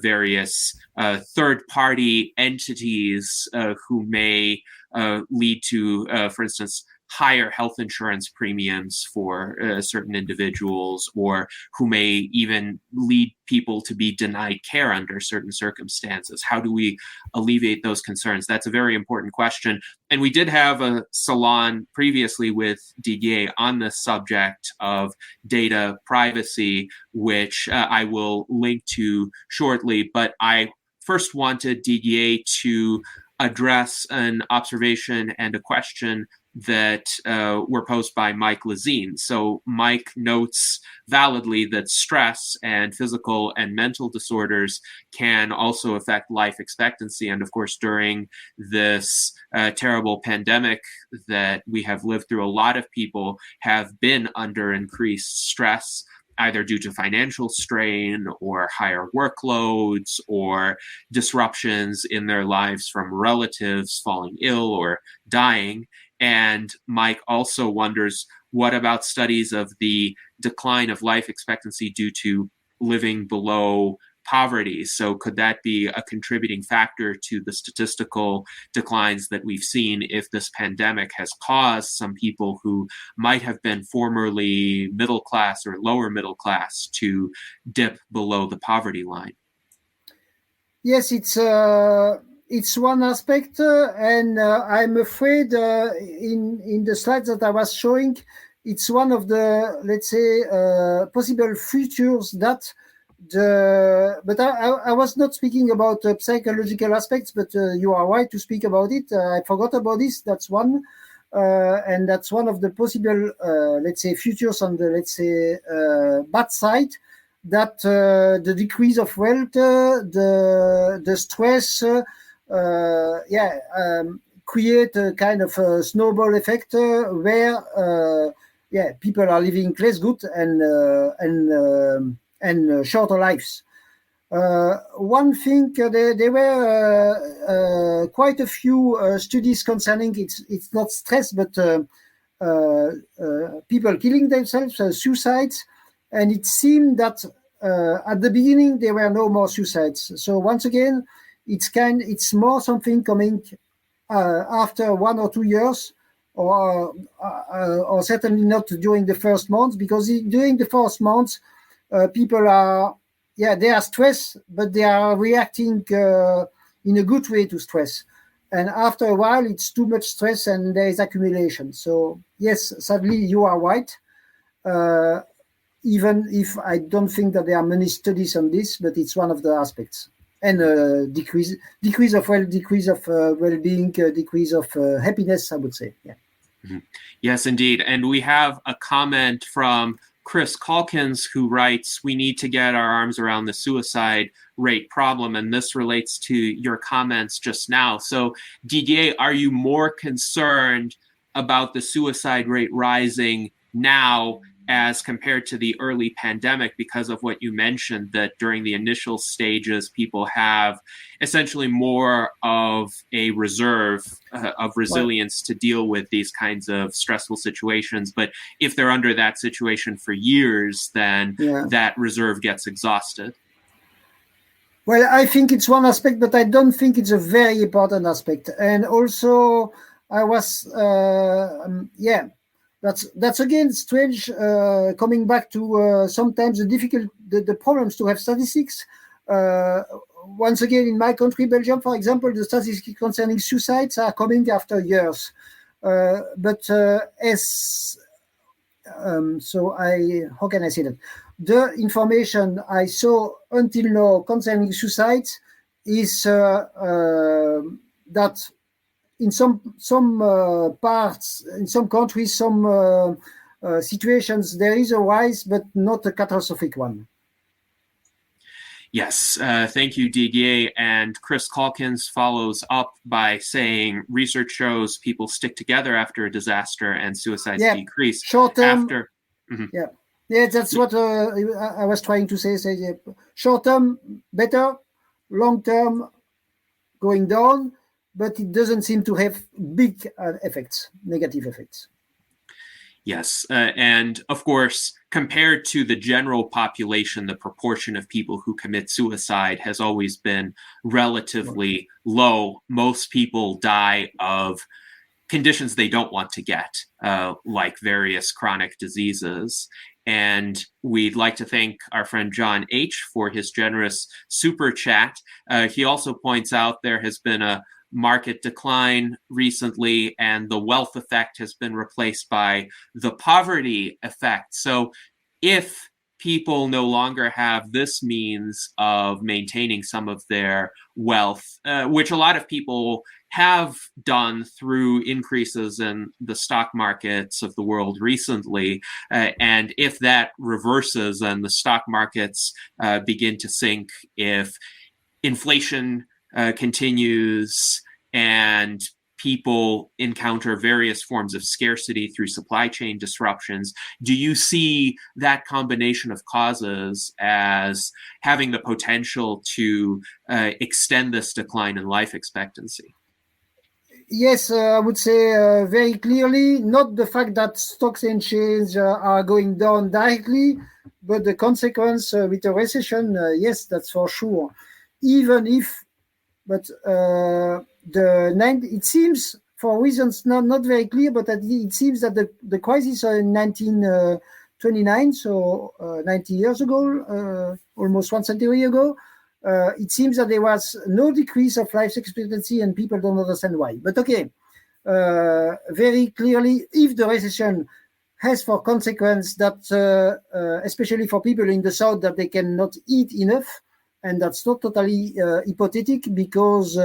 various third-party entities who may lead to, for instance, higher health insurance premiums for certain individuals, or who may even lead people to be denied care under certain circumstances. How do we alleviate those concerns? That's a very important question. And we did have a salon previously with Didier on the subject of data privacy, which I will link to shortly. But I first wanted Didier to address an observation and a question that were posed by Mike Lazine. So Mike notes validly that stress and physical and mental disorders can also affect life expectancy. And of course, during this terrible pandemic that we have lived through, a lot of people have been under increased stress, either due to financial strain or higher workloads or disruptions in their lives from relatives falling ill or dying. And Mike also wonders, what about studies of the decline of life expectancy due to living below poverty? So could that be a contributing factor to the statistical declines that we've seen if this pandemic has caused some people who might have been formerly middle class or lower middle class to dip below the poverty line? Yes, it's one aspect, and I'm afraid in the slides that I was showing, it's one of the, let's say, possible futures that but I was not speaking about psychological aspects, but you are right to speak about it. I forgot about this. That's one. And that's one of the possible, let's say, futures on the, let's say, bad side. that the decrease of wealth, the stress, create a kind of a snowball effect where people are living less good and shorter lives. One thing, there were quite a few studies concerning it's not stress, but people killing themselves, suicides, and it seemed that at the beginning there were no more suicides. So once again, it's more something coming after 1 or 2 years, or certainly not during the first months, because during the first months, people are, they are stressed, but they are reacting in a good way to stress. And after a while, it's too much stress and there is accumulation. So yes, sadly, you are right. Even if I don't think that there are many studies on this, but it's one of the aspects. And decrease of wealth, decrease of well-being, decrease of happiness, I would say. Yeah. Mm-hmm. Yes, indeed. And we have a comment from Chris Calkins, who writes, we need to get our arms around the suicide rate problem. And this relates to your comments just now. So Didier, are you more concerned about the suicide rate rising now as compared to the early pandemic because of what you mentioned, that during the initial stages, people have essentially more of a reserve of resilience to deal with these kinds of stressful situations. But if they're under that situation for years, then that reserve gets exhausted. Well, I think it's one aspect, but I don't think it's a very important aspect. And also, I was, that's again strange. Coming back to sometimes the problems to have statistics. Once again, in my country, Belgium, for example, the statistics concerning suicides are coming after years. How can I say that? The information I saw until now concerning suicides is that in some parts, in some countries, some situations, there is a rise, but not a catastrophic one. Yes, thank you, Didier. And Chris Calkins follows up by saying, research shows people stick together after a disaster and suicides decrease. Short term. After. Mm-hmm. Yeah, that's what I was trying to say. Short term, better. Long term, going down. But it doesn't seem to have big effects, negative effects. Yes. And of course, compared to the general population, the proportion of people who commit suicide has always been relatively low. Most people die of conditions they don't want to get, like various chronic diseases. And we'd like to thank our friend John H. for his generous super chat. He also points out there has been a market decline recently, and the wealth effect has been replaced by the poverty effect. So if people no longer have this means of maintaining some of their wealth, which a lot of people have done through increases in the stock markets of the world recently, and if that reverses and the stock markets begin to sink, if inflation continues and people encounter various forms of scarcity through supply chain disruptions, do you see that combination of causes as having the potential to extend this decline in life expectancy? Yes, I would say very clearly, not the fact that stocks and shares are going down directly, but the consequence with a recession, yes, that's for sure. Even if, but it seems, for reasons not very clear, but it seems that the crisis in 1929, so 90 years ago, almost 1 century ago, it seems that there was no decrease of life expectancy, and people don't understand why. But okay, very clearly, if the recession has for consequence that, especially for people in the South, that they cannot eat enough, and that's not totally hypothetical, because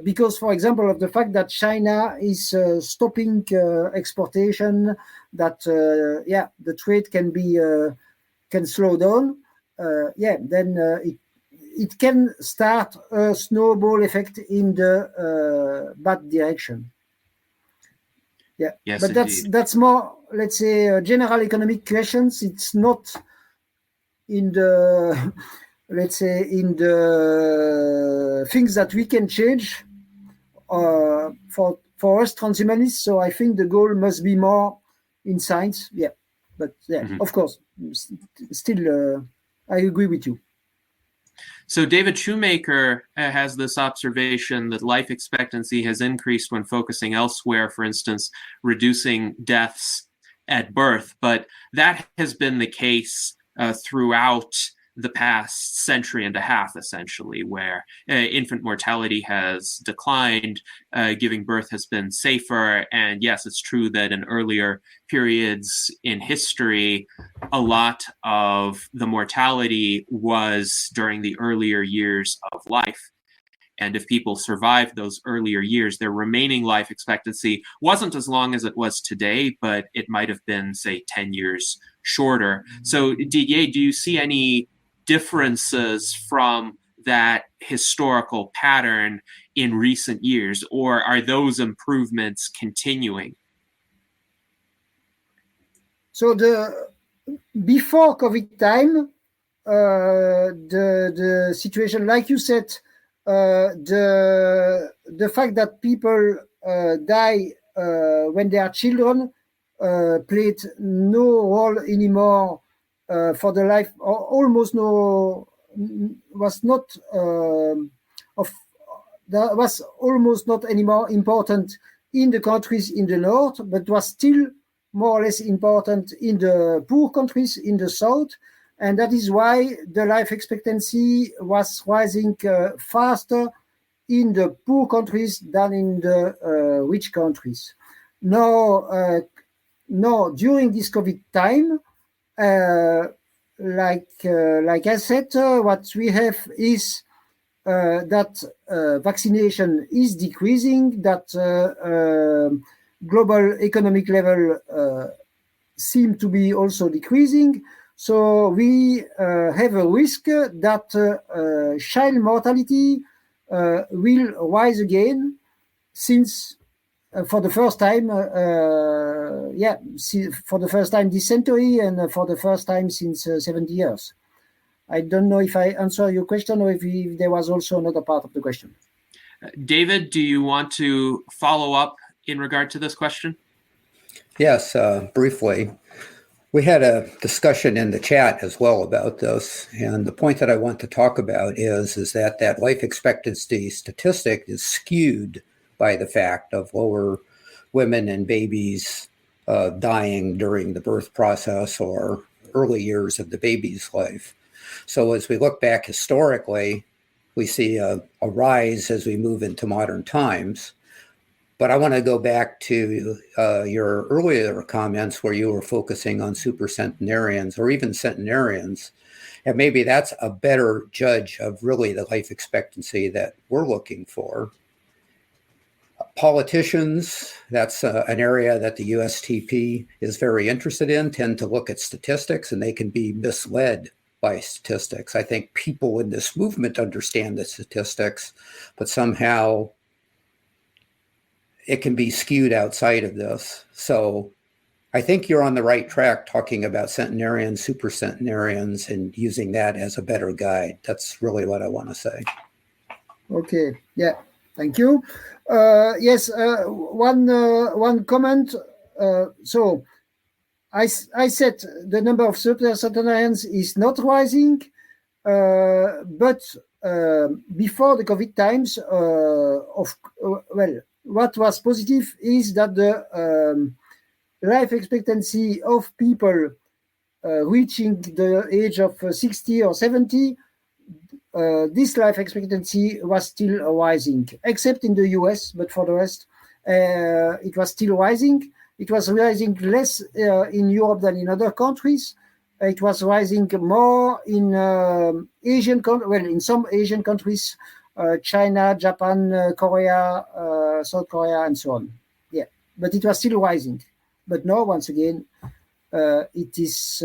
because, for example, of the fact that China is stopping exportation, that the trade can slow down. Then it can start a snowball effect in the bad direction. Yeah, yes, but indeed. that's more, let's say, general economic questions. It's not in the let's say in the things that we can change for us transhumanists. So I think the goal must be more in science. Yeah, but of course, still I agree with you. So David Shoemaker has this observation that life expectancy has increased when focusing elsewhere, for instance, reducing deaths at birth. But that has been the case throughout the past century and a half, essentially, where infant mortality has declined, giving birth has been safer. And yes, it's true that in earlier periods in history, a lot of the mortality was during the earlier years of life. And if people survived those earlier years, their remaining life expectancy wasn't as long as it was today, but it might have been, say, 10 years shorter. So, Didier, do you see any differences from that historical pattern in recent years, or are those improvements continuing? So before COVID time, the situation, like you said, the fact that people die when they are children played no role anymore for the life, or almost no, was not that was almost not anymore important in the countries in the north, but was still more or less important in the poor countries in the south. And that is why the life expectancy was rising faster in the poor countries than in the rich countries. Now, during this COVID time, like I said, what we have is that vaccination is decreasing, that global economic level seem to be also decreasing. So we have a risk that child mortality will rise again, since for the first time, for the first time this century, and for the first time since 70 years. I don't know if I answer your question, or if there was also another part of the question. David, do you want to follow up in regard to this question? Yes, briefly. We had a discussion in the chat as well about this, and the point that I want to talk about is that life expectancy statistic is skewed by the fact of lower women and babies dying during the birth process or early years of the baby's life. So as we look back historically, we see a rise as we move into modern times. But I want to go back to your earlier comments where you were focusing on supercentenarians or even centenarians. And maybe that's a better judge of really the life expectancy that we're looking for. Politicians, that's an area that the USTP is very interested in, tend to look at statistics, and they can be misled by statistics. I think people in this movement understand the statistics, but somehow it can be skewed outside of this. So I think you're on the right track talking about centenarians, supercentenarians, and using that as a better guide. That's really what I want to say. Okay. Yeah. Thank you. Yes. One comment. So I said the number of supercentenarians is not rising, but before the COVID times, what was positive is that the life expectancy of people reaching the age of 60 or 70, this life expectancy was still rising, except in the US, but for the rest, it was still rising. It was rising less in Europe than in other countries. It was rising more in in some Asian countries China, Japan, Korea, South Korea, and so on. Yeah, but it was still rising. But now, once again, it is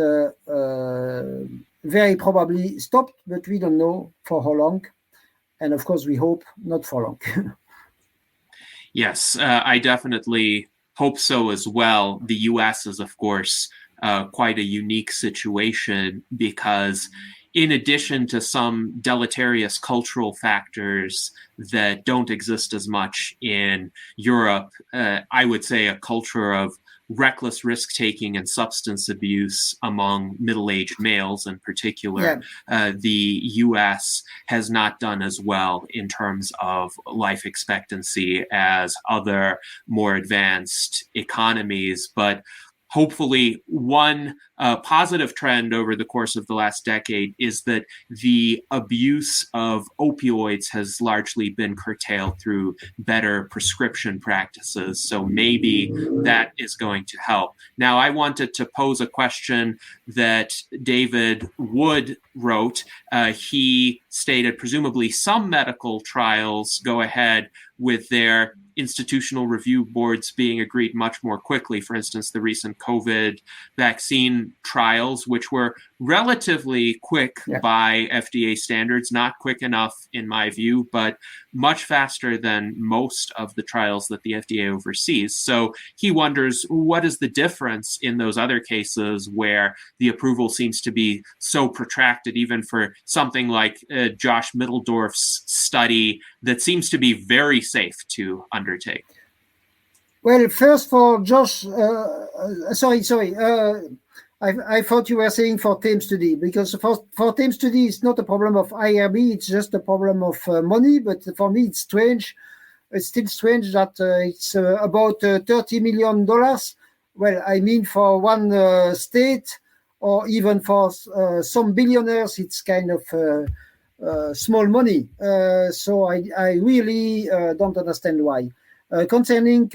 very probably stopped, but we don't know for how long. And of course, we hope not for long. Yes, I definitely hope so as well. The US is, of course, quite a unique situation because in addition to some deleterious cultural factors that don't exist as much in Europe, I would say a culture of reckless risk-taking and substance abuse among middle-aged males in particular. Yeah. The US has not done as well in terms of life expectancy as other more advanced economies, but hopefully one positive trend over the course of the last decade is that the abuse of opioids has largely been curtailed through better prescription practices. So maybe that is going to help. Now, I wanted to pose a question that David Wood wrote. He stated presumably some medical trials go ahead with their institutional review boards being agreed much more quickly. For instance, the recent COVID vaccine trials, which were relatively quick by FDA standards, not quick enough in my view, but much faster than most of the trials that the FDA oversees. So he wonders, what is the difference in those other cases where the approval seems to be so protracted, even for something like Josh Middledorf's study that seems to be very safe to undertake? Well, first for Josh, sorry. I thought you were saying for TAME study, because for TAME study, it's not a problem of IRB, it's just a problem of money. But for me, it's strange. It's still strange that it's about $30 million. Well, I mean, for one state, or even for some billionaires, it's kind of small money. So I really don't understand why. Concerning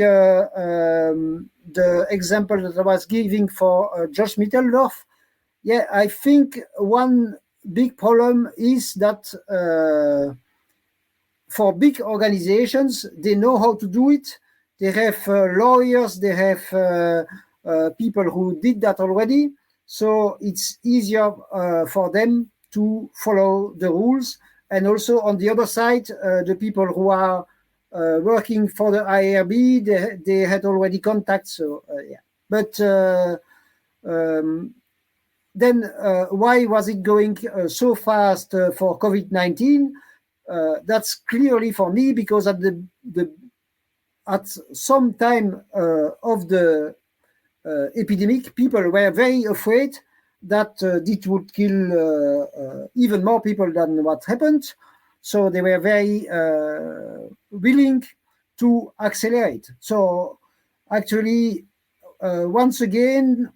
the example that I was giving for Josh Mitteldorf, I think one big problem is that for big organizations, they know how to do it. They have lawyers, they have people who did that already. So it's easier for them to follow the rules. And also on the other side, the people who are working for the IRB, they had already contacts. So but then why was it going so fast for COVID-19? That's clearly for me because at some time of the epidemic, people were very afraid that it would kill even more people than what happened. So they were very willing to accelerate. So actually, once again,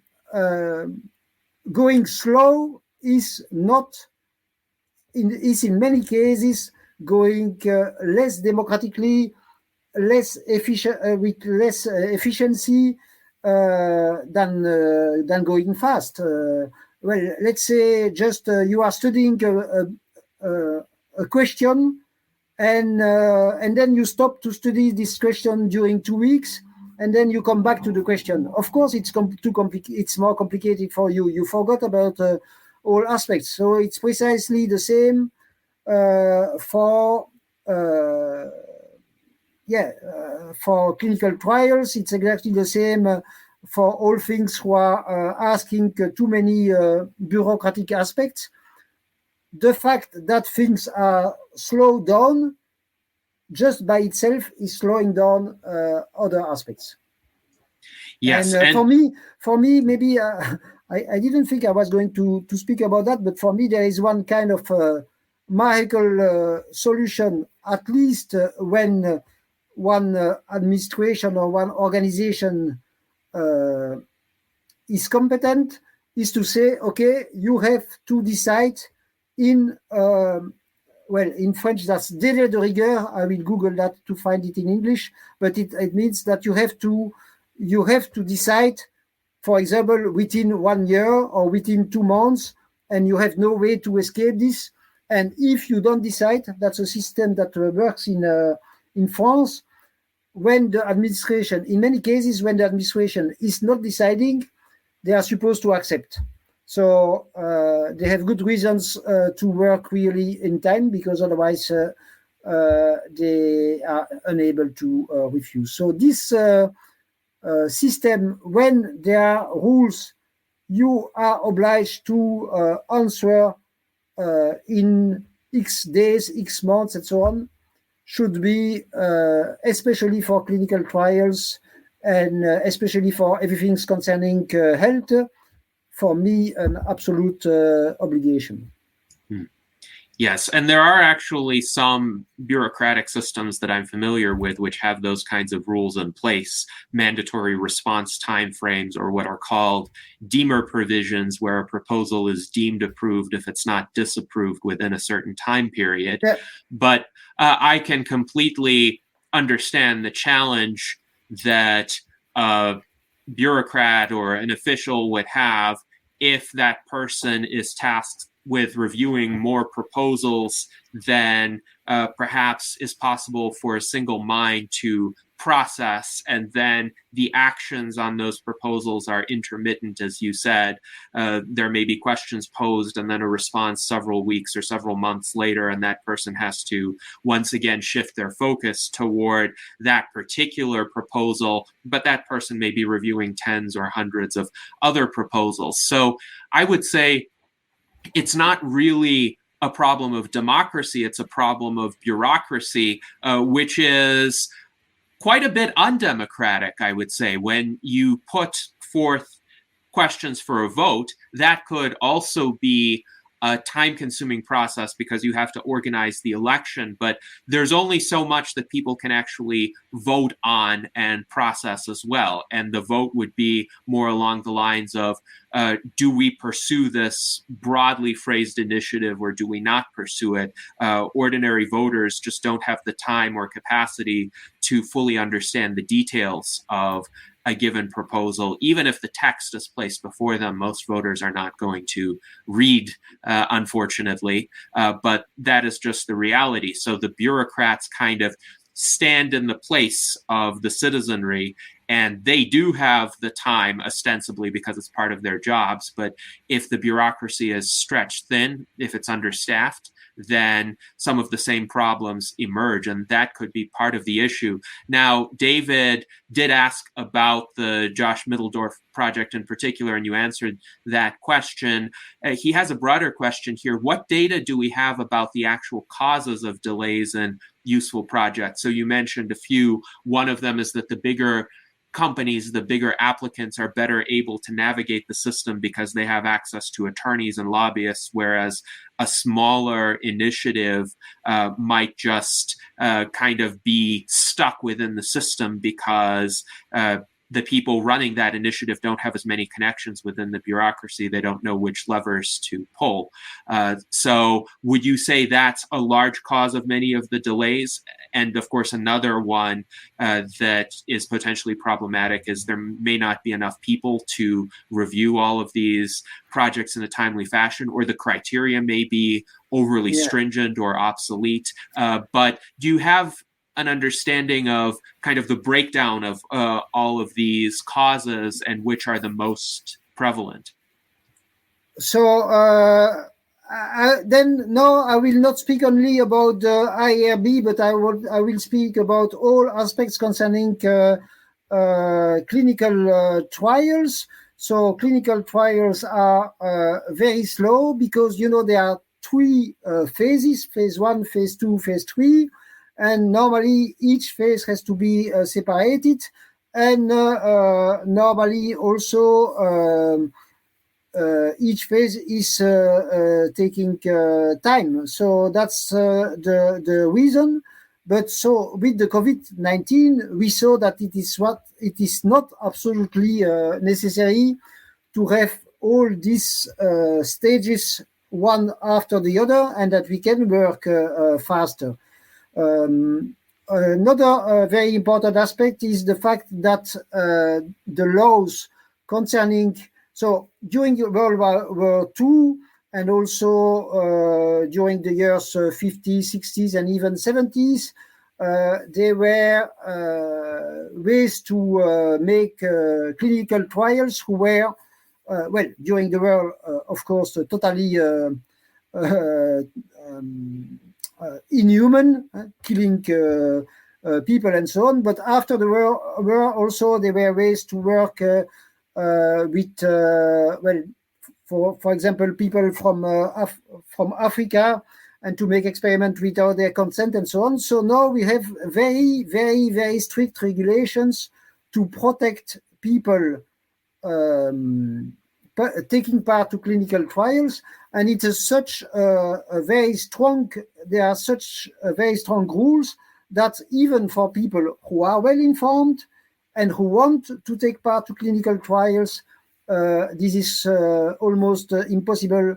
going slow is in many cases going less democratically, less efficient, with less efficiency than going fast. Well, let's say just you are studying a question, and then you stop to study this question during 2 weeks, and then you come back to the question. Of course, it's it's more complicated for you. You forgot about all aspects. So it's precisely the same for clinical trials. It's exactly the same for all things who are asking too many bureaucratic aspects. The fact that things are slowed down just by itself is slowing down other aspects. Yes, and for me, maybe I didn't think I was going to speak about that, but for me there is one kind of miracle solution, at least when one administration or one organization is competent, is to say, okay, you have to decide in French, that's délai de rigueur. I will Google that to find it in English, but it means that you have to decide, for example, within 1 year or within 2 months, and you have no way to escape this. And if you don't decide, that's a system that works in France. When the administration, in many cases, when the administration is not deciding, they are supposed to accept. So they have good reasons to work really in time, because otherwise they are unable to refuse. So this system, when there are rules, you are obliged to answer in X days, X months, and so on, should be, especially for clinical trials and especially for everything concerning health, for me, an absolute obligation. Yes, and there are actually some bureaucratic systems that I'm familiar with which have those kinds of rules in place, mandatory response timeframes, or what are called deemer provisions, where a proposal is deemed approved if it's not disapproved within a certain time period. Yeah. But I can completely understand the challenge that a bureaucrat or an official would have if that person is tasked with reviewing more proposals than perhaps is possible for a single mind to process, and then the actions on those proposals are intermittent, as you said. There may be questions posed and then a response several weeks or several months later, and that person has to once again shift their focus toward that particular proposal, but that person may be reviewing tens or hundreds of other proposals. So I would say it's not really a problem of democracy, it's a problem of bureaucracy, which is quite a bit undemocratic, I would say. When you put forth questions for a vote, that could also be a time-consuming process because you have to organize the election, but there's only so much that people can actually vote on and process as well. And the vote would be more along the lines of, do we pursue this broadly phrased initiative or do we not pursue it? Ordinary voters just don't have the time or capacity to fully understand the details of a given proposal. Even if the text is placed before them, most voters are not going to read, unfortunately, but that is just the reality. So the bureaucrats kind of stand in the place of the citizenry, and they do have the time, ostensibly, because it's part of their jobs. But if the bureaucracy is stretched thin, if it's understaffed, then some of the same problems emerge, and that could be part of the issue. Now, David did ask about the Josh Middledorf project in particular, and you answered that question. He has a broader question here. What data do we have about the actual causes of delays in useful projects? So you mentioned a few. One of them is that the bigger companies, the bigger applicants, are better able to navigate the system because they have access to attorneys and lobbyists, whereas a smaller initiative might just kind of be stuck within the system because the people running that initiative don't have as many connections within the bureaucracy. They don't know which levers to pull. So would you say that's a large cause of many of the delays? And of course, another one that is potentially problematic is there may not be enough people to review all of these projects in a timely fashion, or the criteria may be overly stringent or obsolete. But do you have an understanding of kind of the breakdown of all of these causes and which are the most prevalent? So then, no, I will not speak only about the IRB, but I will speak about all aspects concerning clinical trials. So clinical trials are very slow because, there are three phases: phase 1, phase 2, phase 3. And normally each phase has to be separated. And normally also each phase is taking time. So that's the reason. But so with the COVID-19, we saw that it is not absolutely necessary to have all these stages one after the other, and that we can work faster. Another very important aspect is the fact that the laws concerning, so during World War II, and also during the years 50s, 60s, and even 70s, there were ways to make clinical trials who were, well, during the war, of course, totally inhuman, killing people and so on. But after the war also there were ways to work with, well, for example, people from Africa, and to make experiments without their consent and so on. So now we have very, very, very strict regulations to protect people taking part to clinical trials, and it is such a very strong. There are such very strong rules that even for people who are well informed and who want to take part to clinical trials, this is almost impossible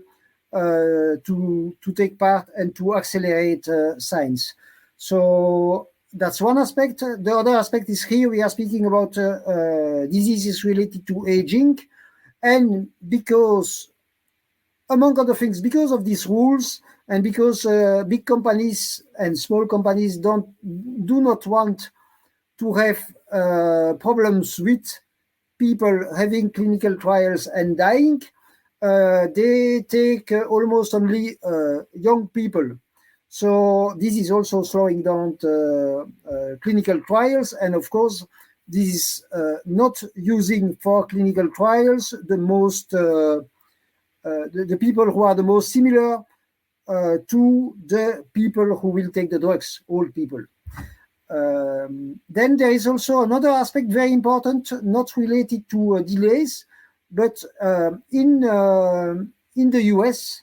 to take part and to accelerate science. So that's one aspect. The other aspect is here we are speaking about diseases related to aging, and because, among other things, because of these rules, and because big companies and small companies do not want to have problems with people having clinical trials and dying, they take almost only young people. So this is also slowing down clinical trials, and of course this is not using for clinical trials the most the people who are the most similar to the people who will take the drugs, old people. Then there is also another aspect very important, not related to delays, but in the US,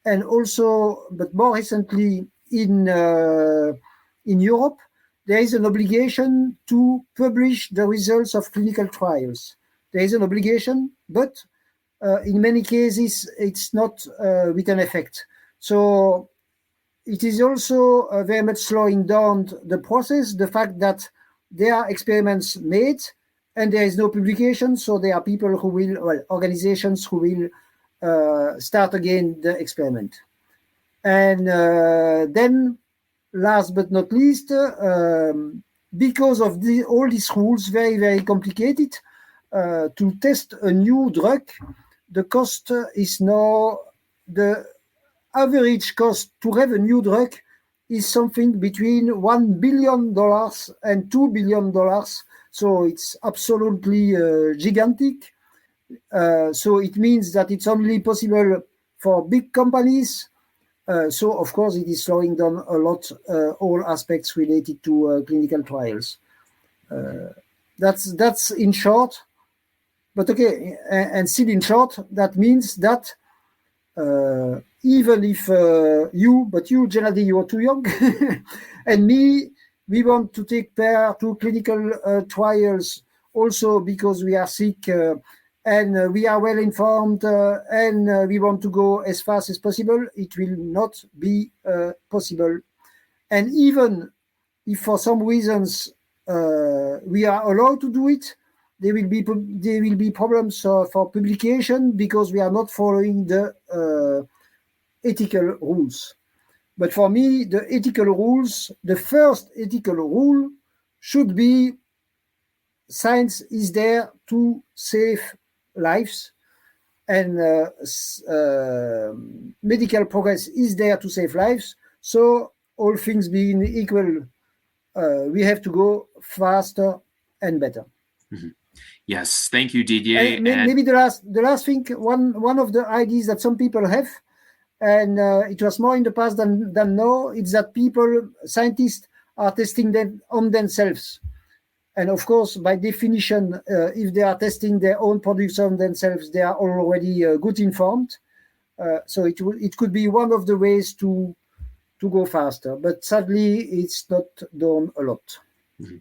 and also, but more recently in Europe, there is an obligation to publish the results of clinical trials. There is an obligation, but in many cases it's not with an effect. So it is also very much slowing down the process, the fact that there are experiments made and there is no publication, so there are people who will, well, organizations who will start again the experiment. And then, last but not least, because of all these rules, very, very complicated, to test a new drug, the cost is now, the average cost to have a new drug is something between $1 billion and $2 billion. So it's absolutely gigantic. So it means that it's only possible for big companies. So of course it is slowing down a lot all aspects related to clinical trials. That's in short. But okay, and still in short, that means that even if you, generally you are too young, and me, we want to take part to clinical trials also because we are sick and we are well informed and we want to go as fast as possible, it will not be possible. And even if for some reasons we are allowed to do it, there will be problems for publication because we are not following the ethical rules. But for me, the ethical rules, the first ethical rule should be science is there to save lives, and medical progress is there to save lives. So all things being equal, we have to go faster and better. Mm-hmm. Yes, thank you, Didier. And maybe the last thing, one of the ideas that some people have, and it was more in the past than now, it's that scientists are testing them on themselves. And of course, by definition, if they are testing their own products on themselves, they are already good informed. So it could be one of the ways to go faster. But sadly, it's not done a lot. Mm-hmm.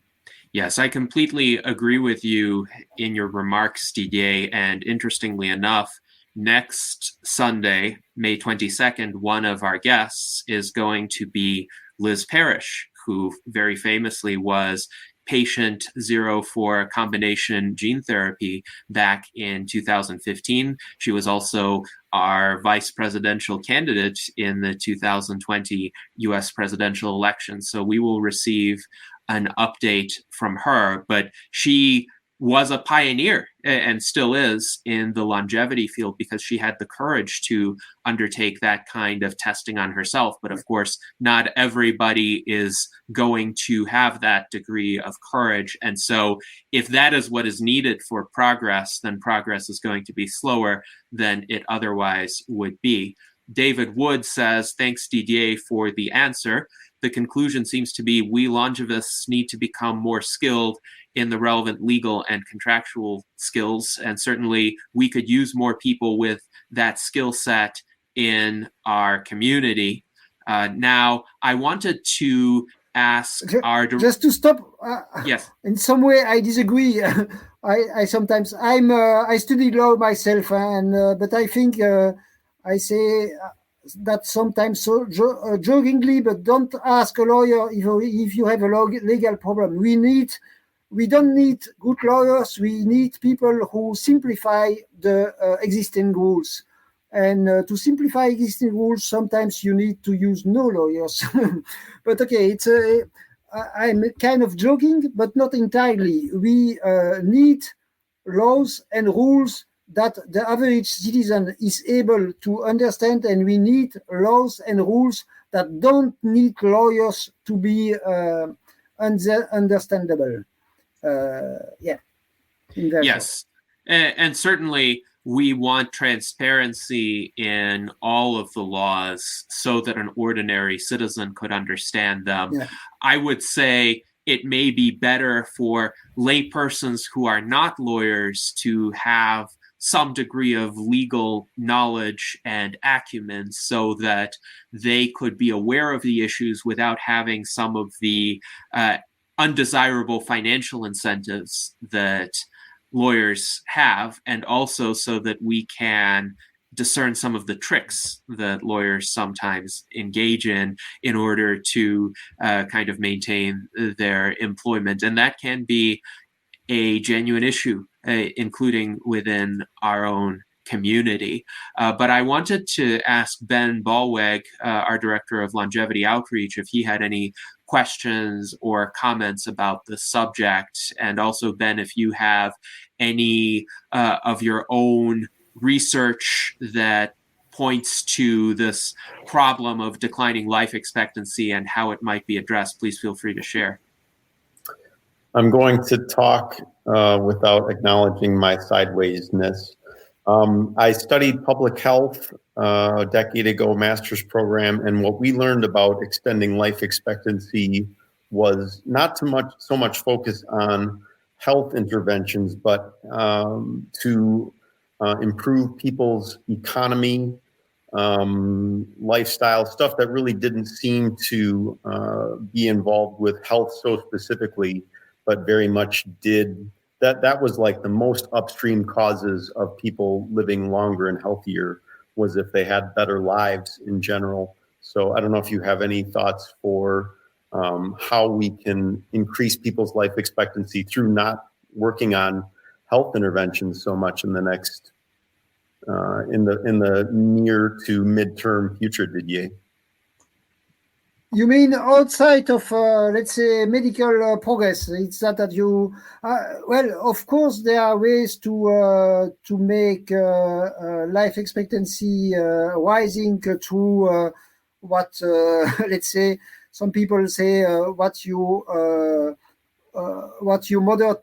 Yes, I completely agree with you in your remarks, Didier. And interestingly enough, next Sunday, May 22nd, one of our guests is going to be Liz Parrish, who very famously was patient zero for combination gene therapy back in 2015. She was also our vice presidential candidate in the 2020 US presidential election. So we will receive an update from her, but she was a pioneer and still is in the longevity field because she had the courage to undertake that kind of testing on herself. But of course, not everybody is going to have that degree of courage. And so if that is what is needed for progress, then progress is going to be slower than it otherwise would be. David Wood says, thanks Didier for the answer. The conclusion seems to be we longevists need to become more skilled in the relevant legal and contractual skills. And certainly we could use more people with that skill set in our community. Now, I wanted to ask just to stop. Yes. In some way, I disagree. I sometimes I studied law myself, and but I think I say that sometimes jokingly, but don't ask a lawyer if you have a legal problem. We don't need good lawyers. We need people who simplify the existing rules. And to simplify existing rules, sometimes you need to use no lawyers. But okay, I'm kind of joking, but not entirely. We need laws and rules that the average citizen is able to understand, and we need laws and rules that don't need lawyers to be understandable. Yes, and certainly we want transparency in all of the laws so that an ordinary citizen could understand them. Yeah. I would say it may be better for laypersons who are not lawyers to have some degree of legal knowledge and acumen so that they could be aware of the issues without having some of the undesirable financial incentives that lawyers have, and also so that we can discern some of the tricks that lawyers sometimes engage in order to kind of maintain their employment. And that can be a genuine issue, including within our own community. But I wanted to ask Ben Ballweg, our Director of Longevity Outreach, if he had any questions or comments about the subject. And also, Ben, if you have any of your own research that points to this problem of declining life expectancy and how it might be addressed, please feel free to share. I'm going to talk without acknowledging my sidewaysness. I studied public health a decade ago, master's program, and what we learned about extending life expectancy was not so much focus on health interventions, but to improve people's economy, lifestyle, stuff that really didn't seem to be involved with health so specifically, but very much did. That was like the most upstream causes of people living longer and healthier was if they had better lives in general. So I don't know if you have any thoughts for how we can increase people's life expectancy through not working on health interventions so much in the next in the near to midterm future, Didier. You mean outside of, let's say, medical progress? It's that you, well, of course, there are ways to make life expectancy rising through what, let's say, some people say what your mother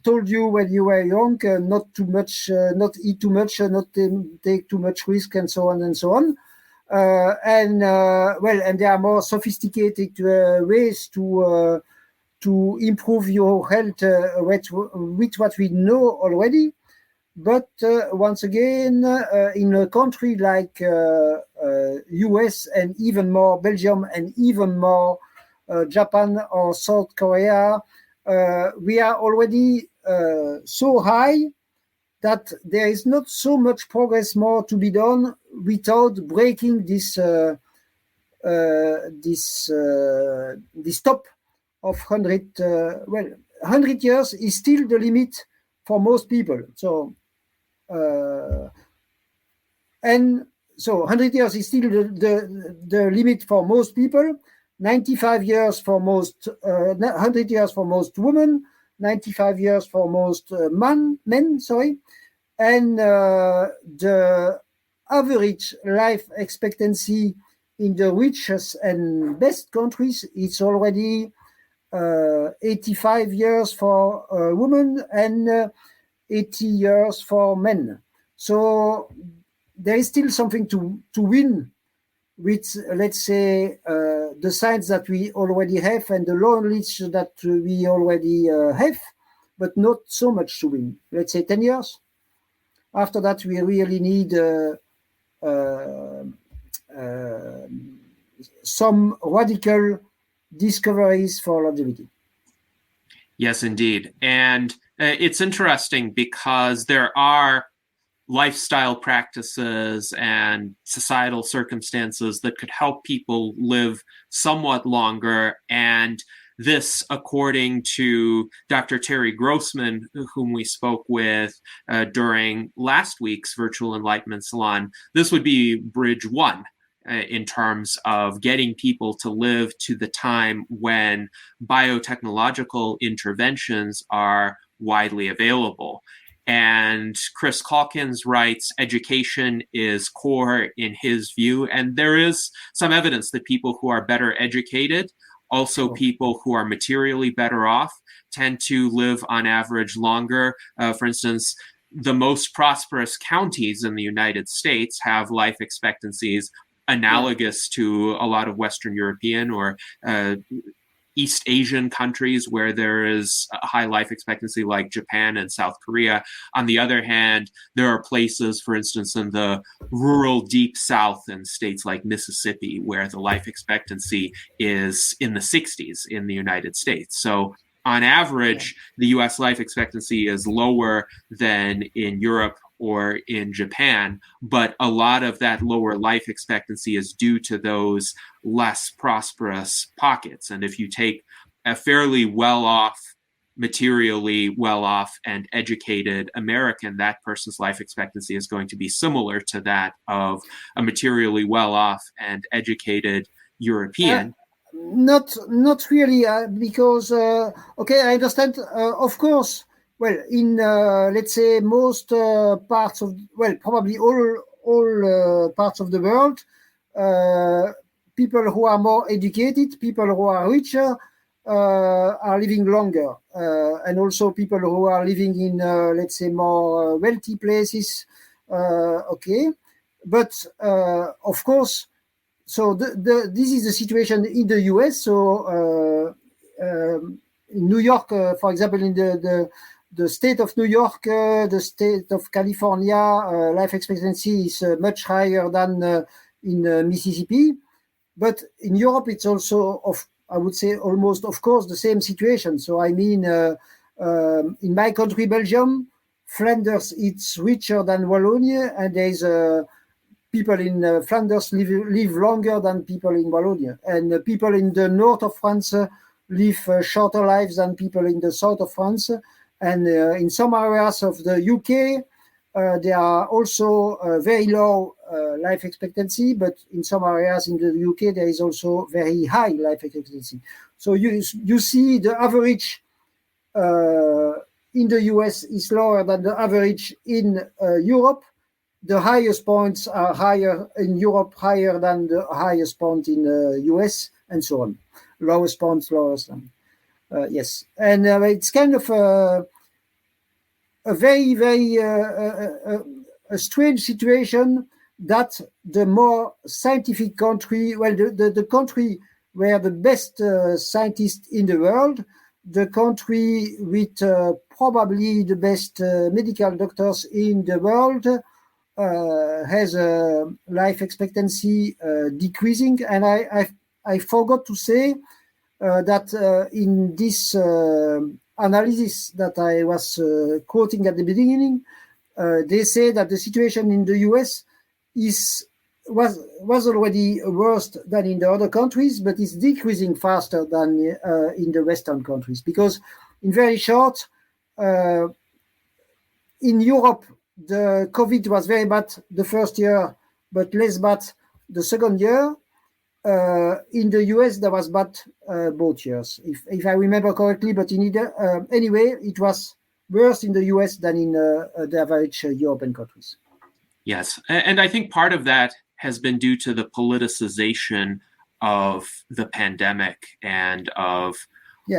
told you when you were young, not too much, not eat too much, not take too much risk, and so on and so on. And there are more sophisticated ways to improve your health with what we know already. But once again, in a country like US and even more Belgium and even more Japan or South Korea, we are already so high that there is not so much progress more to be done without breaking this top of 100. 100 years is still the limit for most people. So, and so 100 years is still the limit for most people. 95 years for most, 100 years for most women, 95 years for most men, and the average life expectancy in the richest and best countries is already 85 years for women and 80 years for men. So there is still something to win with, let's say, the science that we already have and the knowledge that we already have, but not so much to win. Let's say 10 years. After that, we really need some radical discoveries for longevity. Yes, indeed. And it's interesting because there are lifestyle practices and societal circumstances that could help people live somewhat longer. And this, according to Dr. Terry Grossman, whom we spoke with during last week's Virtual Enlightenment Salon, this would be bridge one in terms of getting people to live to the time when biotechnological interventions are widely available. And Chris Calkins writes, education is core in his view. And there is some evidence that people who are better educated, also people who are materially better off, tend to live on average longer. For instance, the most prosperous counties in the United States have life expectancies analogous to a lot of Western European or East Asian countries where there is a high life expectancy like Japan and South Korea. On the other hand, there are places, for instance, in the rural deep South in states like Mississippi, where the life expectancy is in the 60s in the United States. So on average, the US life expectancy is lower than in Europe or in Japan, but a lot of that lower life expectancy is due to those less prosperous pockets. And if you take a fairly well-off, materially well-off and educated American, that person's life expectancy is going to be similar to that of a materially well-off and educated European. Not really, because, okay, I understand, of course. Well, in let's say most parts of, well, probably all parts of the world, people who are more educated, people who are richer, are living longer, and also people who are living in let's say more wealthy places. Okay, but of course, so this is the situation in the US. So in New York, for example, in the state of New York, the state of California, life expectancy is much higher than in Mississippi. But in Europe, it's also, I would say, almost, of course, the same situation. So, I mean, in my country, Belgium, Flanders, it's richer than Wallonia, and there's people in Flanders live longer than people in Wallonia. And people in the north of France live shorter lives than people in the south of France. And in some areas of the UK, there are also very low life expectancy, but in some areas in the UK, there is also very high life expectancy. So you see the average in the US is lower than the average in Europe. The highest points are higher in Europe, higher than the highest point in the US, and so on. Lowest points, lowest. Yes, and it's kind of a very, very a strange situation that the more scientific country, well, the country where the best scientists in the world, the country with probably the best medical doctors in the world, has a life expectancy decreasing. And I forgot to say that in this analysis that I was quoting at the beginning, they say that the situation in the US was already worse than in the other countries, but it's decreasing faster than in the Western countries, because in very short, in Europe, the COVID was very bad the first year, but less bad the second year. In the US, there was bad both years, if I remember correctly. But in either, anyway, it was worse in the US than in the average European countries. Yes, and I think part of that has been due to the politicization of the pandemic and of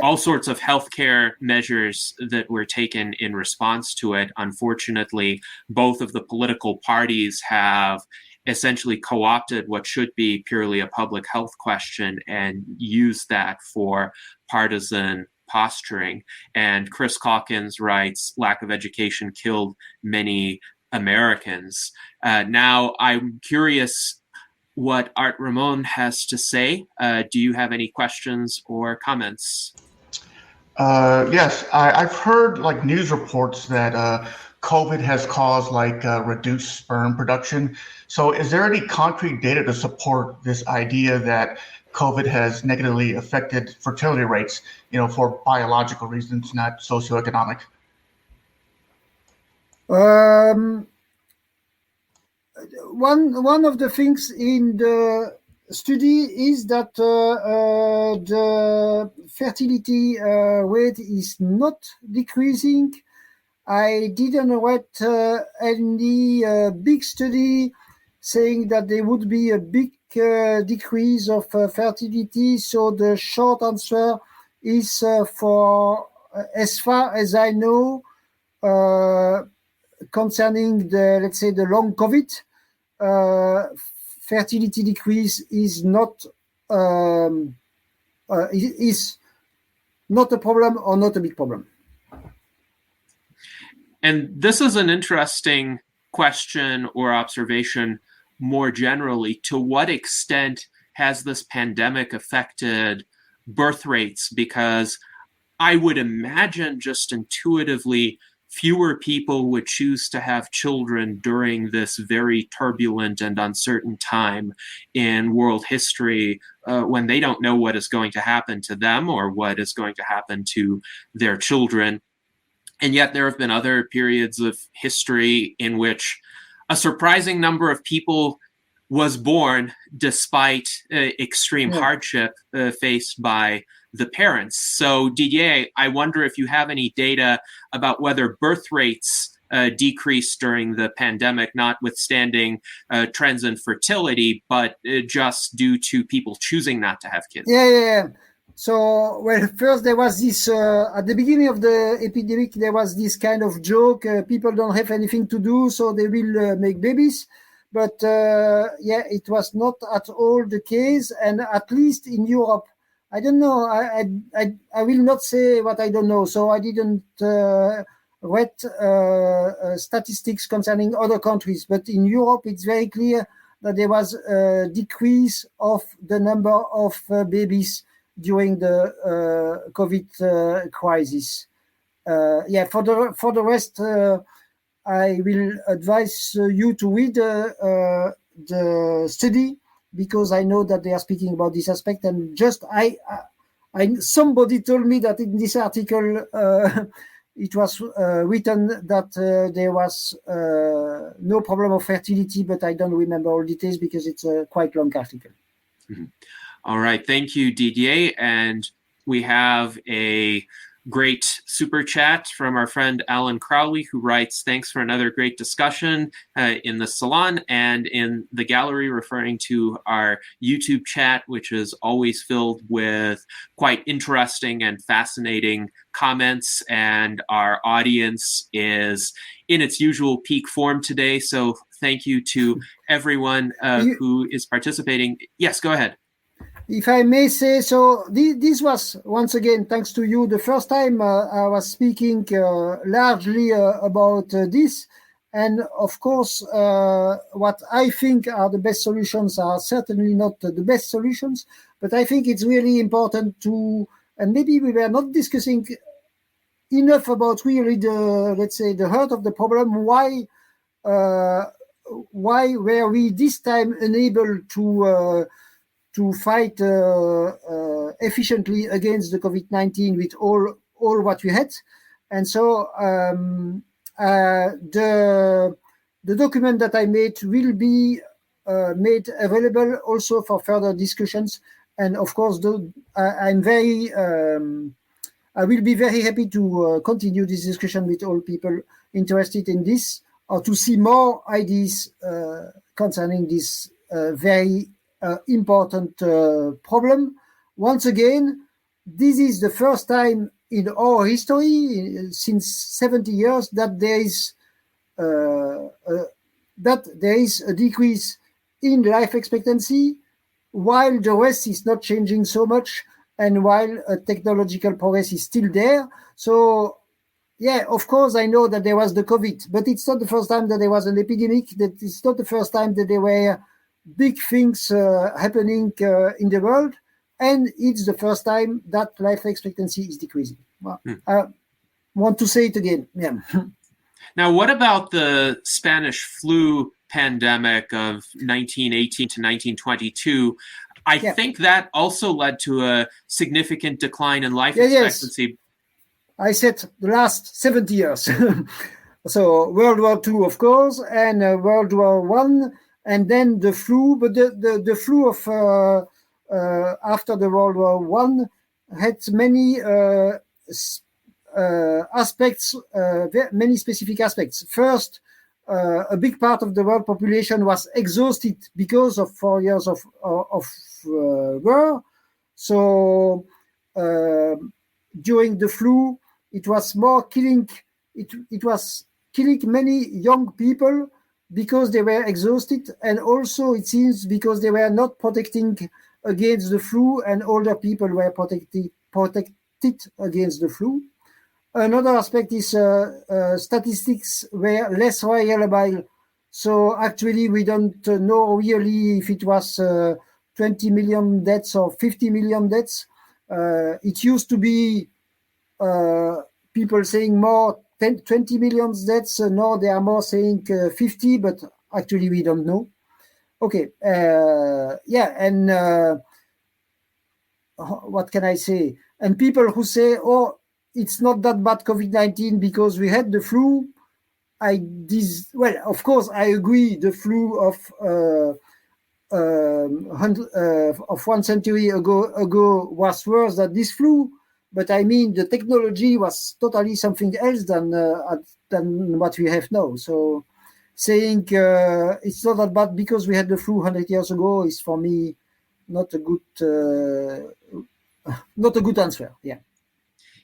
all sorts of healthcare measures that were taken in response to it. Unfortunately, both of the political parties have essentially co-opted what should be purely a public health question and used that for partisan posturing. And Chris Calkins writes, lack of education killed many Americans. Now, I'm curious what Art Ramon has to say. Do you have any questions or comments? Yes, I've heard like news reports that COVID has caused like reduced sperm production. So is there any concrete data to support this idea that COVID has negatively affected fertility rates, for biological reasons, not socioeconomic? One of the things in the study is that the fertility rate is not decreasing. I didn't read any big study saying that there would be a big decrease of fertility. So the short answer is for, as far as I know, concerning the, let's say, the long COVID, fertility decrease is not a problem or not a big problem. And this is an interesting question or observation more generally. To what extent has this pandemic affected birth rates? Because I would imagine just intuitively fewer people would choose to have children during this very turbulent and uncertain time in world history when they don't know what is going to happen to them or what is going to happen to their children. And yet there have been other periods of history in which a surprising number of people was born despite extreme hardship faced by the parents. So Didier, I wonder if you have any data about whether birth rates decreased during the pandemic, notwithstanding trends in fertility, but just due to people choosing not to have kids. Yeah. So, well, first there was this, at the beginning of the epidemic, there was this kind of joke, people don't have anything to do, so they will make babies. But it was not at all the case. And at least in Europe, I don't know, I will not say what I don't know. So I didn't read statistics concerning other countries. But in Europe, it's very clear that there was a decrease of the number of babies during the COVID crisis. For the rest, I will advise you to read the study, because I know that they are speaking about this aspect. And just somebody told me that in this article it was written that there was no problem of fertility, but I don't remember all details because it's a quite long article. Mm-hmm. All right, thank you, Didier. And we have a great super chat from our friend Alan Crowley, who writes, thanks for another great discussion in the Salon and in the gallery, referring to our YouTube chat, which is always filled with quite interesting and fascinating comments. And our audience is in its usual peak form today. So thank you to everyone who is participating. Yes, go ahead. If I may say so, this was, once again, thanks to you, the first time I was speaking largely about this. And of course, what I think are the best solutions are certainly not the best solutions. But I think it's really important to, and maybe we were not discussing enough about really the, let's say, the heart of the problem. Why were we this time unable to fight efficiently against the COVID-19 with all all what we had. And so the document that I made will be made available also for further discussions. And of course, I will be very happy to continue this discussion with all people interested in this, or to see more ideas concerning this very important problem. Once again, this is the first time in our history, since 70 years, that there is a decrease in life expectancy, while the rest is not changing so much, and while technological progress is still there. So, yeah, of course, I know that there was the COVID, but it's not the first time that there was an epidemic. That it's not the first time that there were big things happening in the world, and it's the first time that life expectancy is decreasing. Well, I want to say it again. Yeah. Now, what about the Spanish flu pandemic of 1918 to 1922? I think that also led to a significant decline in life expectancy. Yes. I said the last 70 years. So World War II, of course, and World War I, and then the flu. But the flu of after the World War I had many aspects, many specific aspects. First, a big part of the world population was exhausted because of 4 years of war. So during the flu, it was more killing. It was killing many young people because they were exhausted, and also it seems because they were not protecting against the flu, and older people were protected against the flu. Another aspect is statistics were less reliable. So actually, we don't know really if it was 20 million deaths or 50 million deaths. It used to be people saying more 20 million deaths. Now they are more saying 50, but actually we don't know. Okay, and what can I say? And people who say, oh, it's not that bad COVID-19 because we had the flu. Of course, I agree. The flu of 1 century ago was worse than this flu. But I mean, the technology was totally something else than what we have now. So saying it's not that bad because we had the flu 100 years ago is, for me, not a good answer. Yeah.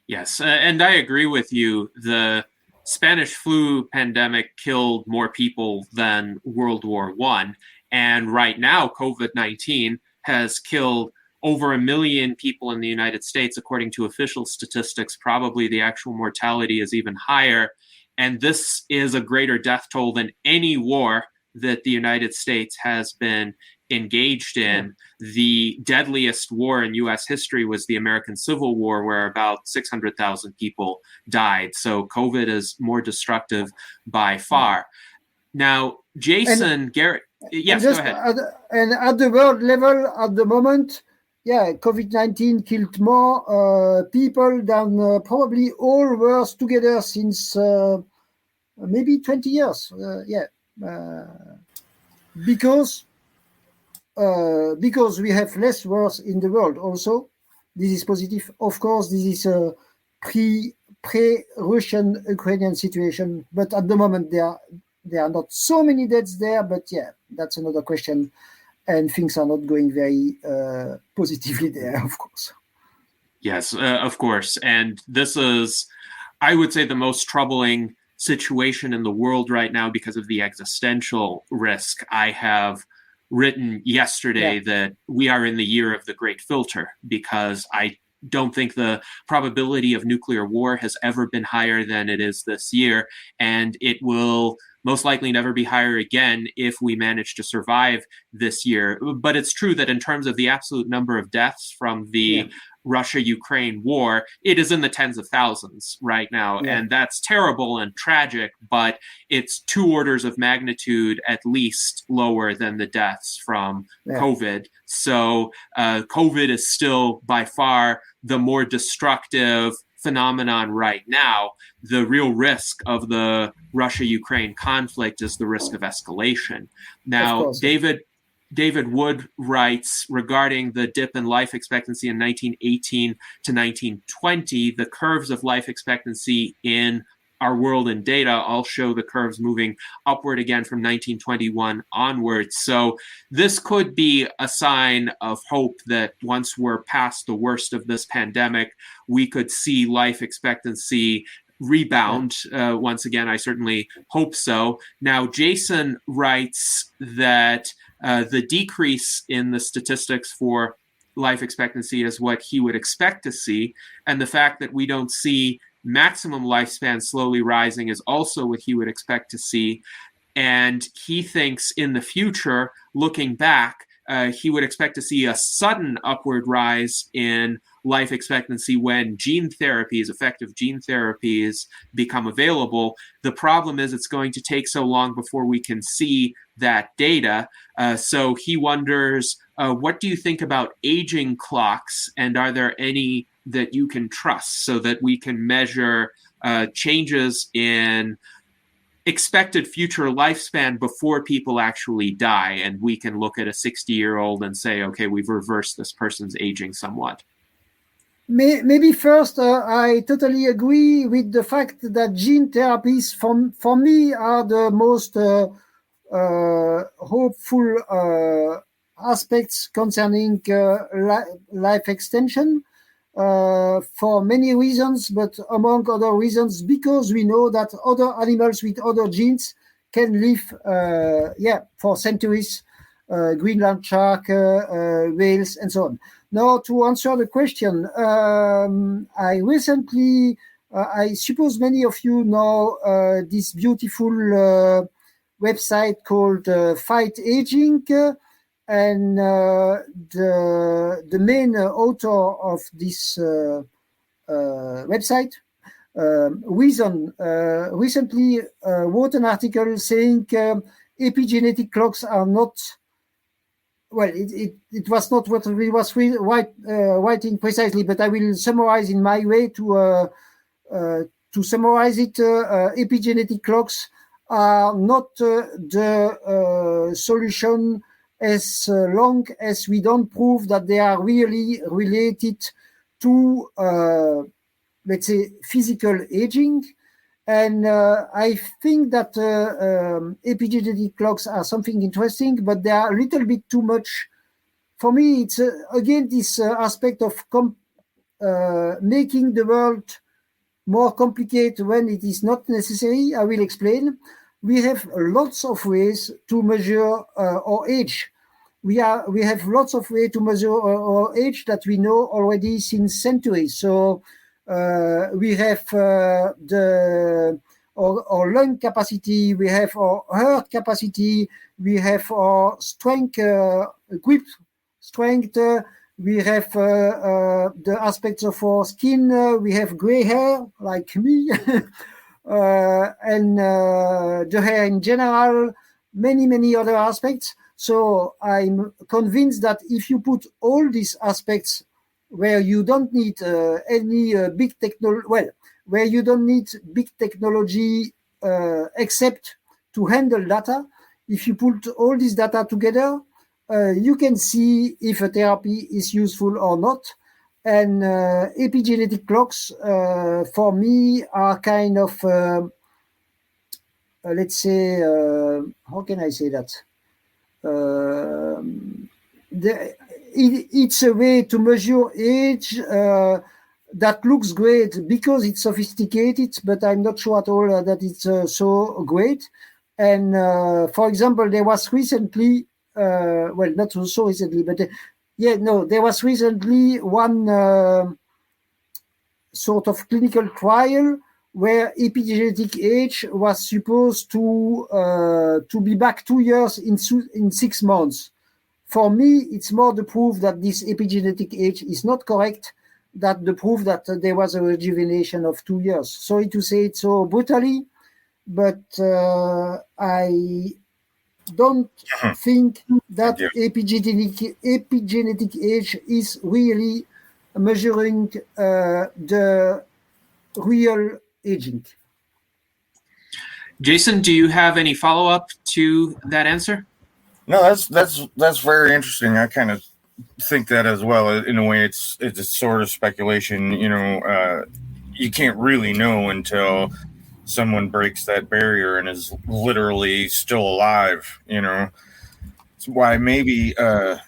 Yes, and I agree with you. The Spanish flu pandemic killed more people than World War I. And right now, COVID-19 has killed over 1 million people in the United States, according to official statistics. Probably the actual mortality is even higher. And this is a greater death toll than any war that the United States has been engaged in. The deadliest war in U.S. history was the American Civil War, where about 600,000 people died. So COVID is more destructive by far. Now, Jason, Garrett, yes, go ahead. And at the world level, at the moment, COVID-19 killed more people than probably all wars together since maybe 20 years. Because we have less wars in the world also. This is positive. Of course, this is a pre-Russian Ukrainian situation, but at the moment there are not so many deaths there, but that's another question, and things are not going very positively there, of course. Yes, of course. And this is, I would say, the most troubling situation in the world right now because of the existential risk. I have written yesterday that we are in the year of the great filter, because I don't think the probability of nuclear war has ever been higher than it is this year. And it will most likely never be higher again if we manage to survive this year. But it's true that in terms of the absolute number of deaths from the Russia-Ukraine war, it is in the tens of thousands right now. And that's terrible and tragic, but it's 2 orders of magnitude at least lower than the deaths from COVID. So COVID is still by far the more destructive phenomenon right now. The real risk of the Russia-Ukraine conflict is the risk of escalation. Now, David Wood writes regarding the dip in life expectancy in 1918 to 1920, the curves of life expectancy in our world in data all show the curves moving upward again from 1921 onwards. So this could be a sign of hope that once we're past the worst of this pandemic, we could see life expectancy rebound. Once again, I certainly hope so. Now, Jason writes that the decrease in the statistics for life expectancy is what he would expect to see. And the fact that we don't see maximum lifespan slowly rising is also what he would expect to see. And he thinks in the future, looking back, he would expect to see a sudden upward rise in life expectancy when effective gene therapies become available. The problem is it's going to take so long before we can see that data. So he wonders, what do you think about aging clocks, and are there any that you can trust so that we can measure changes in expected future lifespan before people actually die, and we can look at a 60-year-old and say, okay, we've reversed this person's aging somewhat? Maybe first, I totally agree with the fact that gene therapies, for me, are the most hopeful aspects concerning life extension. For many reasons, but among other reasons, because we know that other animals with other genes can live, for centuries, Greenland shark, whales, and so on. Now, to answer the question, I recently, I suppose many of you know this beautiful website called Fight Aging. And the main author of this website, recently wrote an article saying epigenetic clocks are not, well, it was not what we was writing precisely, but I will summarize in my way to summarize it. Epigenetic clocks are not the solution as long as we don't prove that they are really related to, let's say, physical aging. And I think that epigenetic clocks are something interesting, but they are a little bit too much. For me, it's, again, this aspect of making the world more complicated when it is not necessary. I will explain. We have lots of ways to measure our age. We have lots of ways to measure our age that we know already since centuries. So we have our lung capacity, we have our heart capacity, we have our strength, grip strength, we have the aspects of our skin, we have gray hair like me, and the hair in general, many other aspects. So I'm convinced that if you put all these aspects where you don't need any big technology, where you don't need big technology except to handle data, if you put all this data together, you can see if a therapy is useful or not. And epigenetic clocks, for me, are kind of, let's say, how can I say that? It's a way to measure age that looks great because it's sophisticated, but I'm not sure at all that it's so great. And for example, there was recently, not so recently, but there was recently one sort of clinical trial where epigenetic age was supposed to be back 2 years in 6 months. For me, it's more the proof that this epigenetic age is not correct than the proof that there was a rejuvenation of 2 years. Sorry to say it so brutally, but I don't think that epigenetic age is really measuring the real aging. Jason, do you have any follow-up to that answer? No, that's very interesting. I kind of think that as well. In a way, it's a sort of speculation. You can't really know until someone breaks that barrier and is literally still alive. That's why maybe I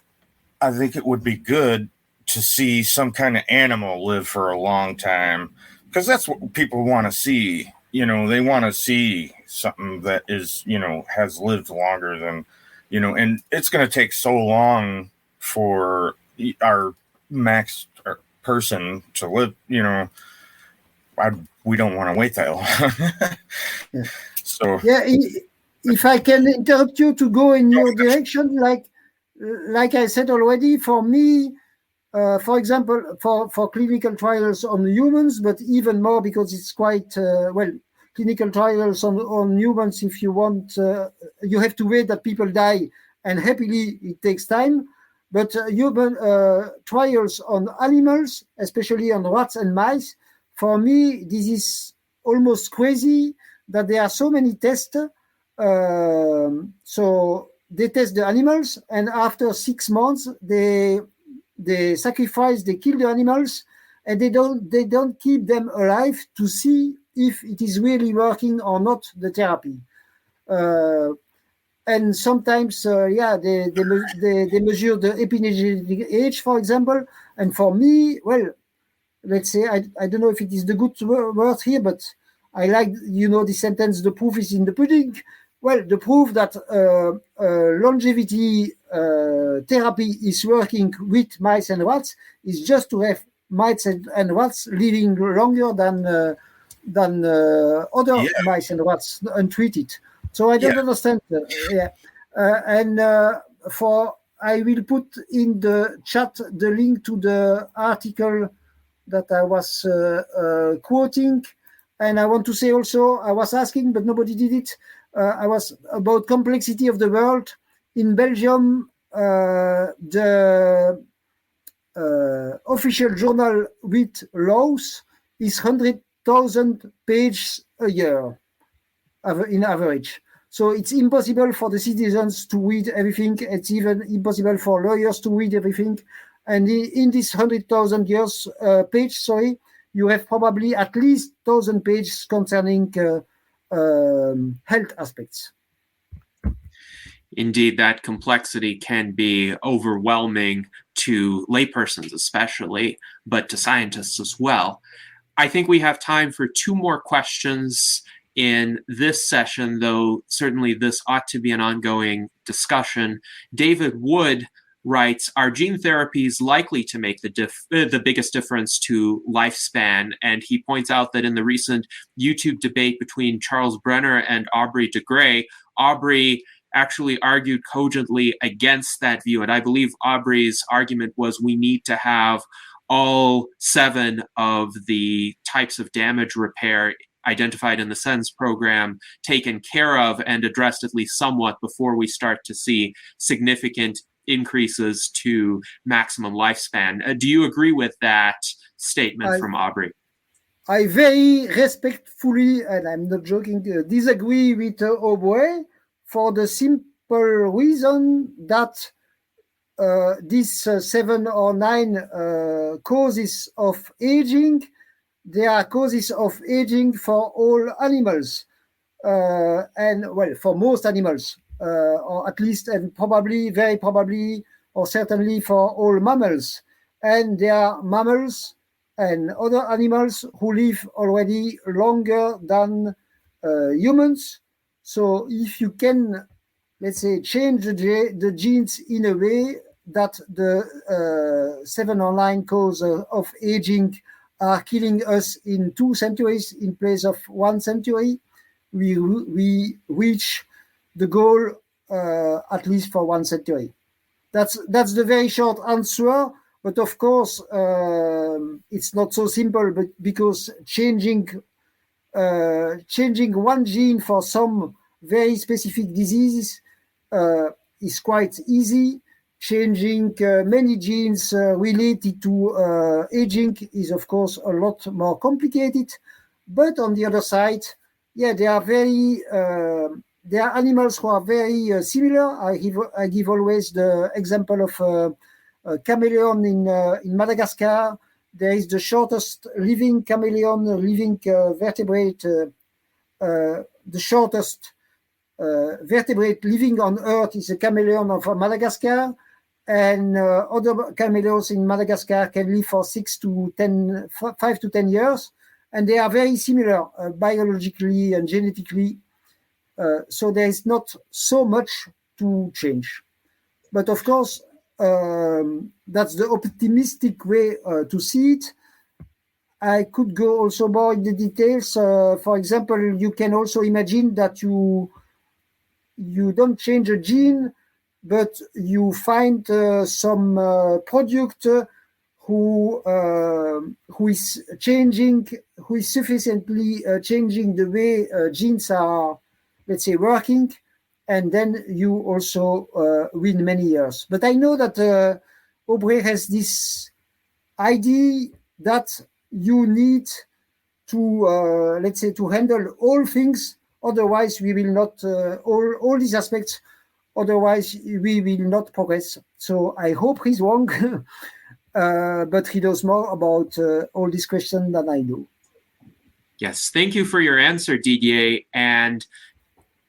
think it would be good to see some kind of animal live for a long time, because that's what people want to see. They want to see something that is, has lived longer than, and it's going to take so long for our max person to live, we don't want to wait that long. Yeah. So yeah, if I can interrupt you to go in your direction, like I said already, for me, for example, for clinical trials on humans, but even more because it's quite, clinical trials on humans, if you want, you have to wait that people die, and happily it takes time. But human trials on animals, especially on rats and mice, for me, this is almost crazy that there are so many tests. So they test the animals, and after 6 months, they sacrifice, they kill the animals, and they don't keep them alive to see if it is really working or not, the therapy. And sometimes, they measure the epigenetic age, for example. And for me, well, let's say, I don't know if it is the good word here, but I like, the sentence, the proof is in the pudding. Well, the proof that longevity therapy is working with mice and rats is just to have mice and rats living longer than other mice and rats untreated. So I don't understand. I will put in the chat the link to the article that I was quoting. And I want to say also, I was asking, but nobody did it. I was about complexity of the world. In Belgium, the official journal with laws is 100,000 pages a year in average. So it's impossible for the citizens to read everything. It's even impossible for lawyers to read everything. And in this 100,000 page, you have probably at least 1,000 pages concerning health aspects. Indeed, that complexity can be overwhelming to laypersons especially, but to scientists as well. I think we have time for 2 more questions in this session, though certainly this ought to be an ongoing discussion. David Wood writes, are gene therapies likely to make the biggest difference to lifespan? And he points out that in the recent YouTube debate between Charles Brenner and Aubrey de Grey, Aubrey actually argued cogently against that view. And I believe Aubrey's argument was we need to have all 7 of the types of damage repair identified in the SENS program taken care of and addressed at least somewhat before we start to see significant increases to maximum lifespan. Do you agree with that statement from Aubrey? I very respectfully, and I'm not joking, disagree with Aubrey for the simple reason that these 7 or 9 causes of aging, they are causes of aging for all animals, and well, for most animals, or at least, and probably, very probably, or certainly for all mammals. And there are mammals and other animals who live already longer than humans. So if you can, let's say, change the genes in a way that the 7 or 9 causes of aging are killing us in 2 centuries in place of 1 century, we reach the goal at least for 1 century. That's the very short answer. But of course, it's not so simple. But because changing 1 gene for some very specific diseases is quite easy. Changing many genes related to aging is, of course, a lot more complicated. But on the other side, yeah, they are very. They are animals who are very similar. I give always the example of a chameleon in Madagascar. There is the shortest living chameleon, living vertebrate, the shortest vertebrate living on Earth is a chameleon of Madagascar, and other chameleons in Madagascar can live for 5 to 10 years, and they are very similar biologically and genetically. So there is not so much to change. But of course, that's the optimistic way to see it. I could go also more in the details. For example, you can also imagine that you don't change a gene, but you find some product who is sufficiently changing the way genes are, let's say, working, and then you also win many years. But I know that Aubrey has this idea that you need to, let's say, to handle all things. Otherwise, we will not, all these aspects, otherwise we will not progress. So I hope he's wrong, but he knows more about all these questions than I do. Yes, thank you for your answer, Didier. And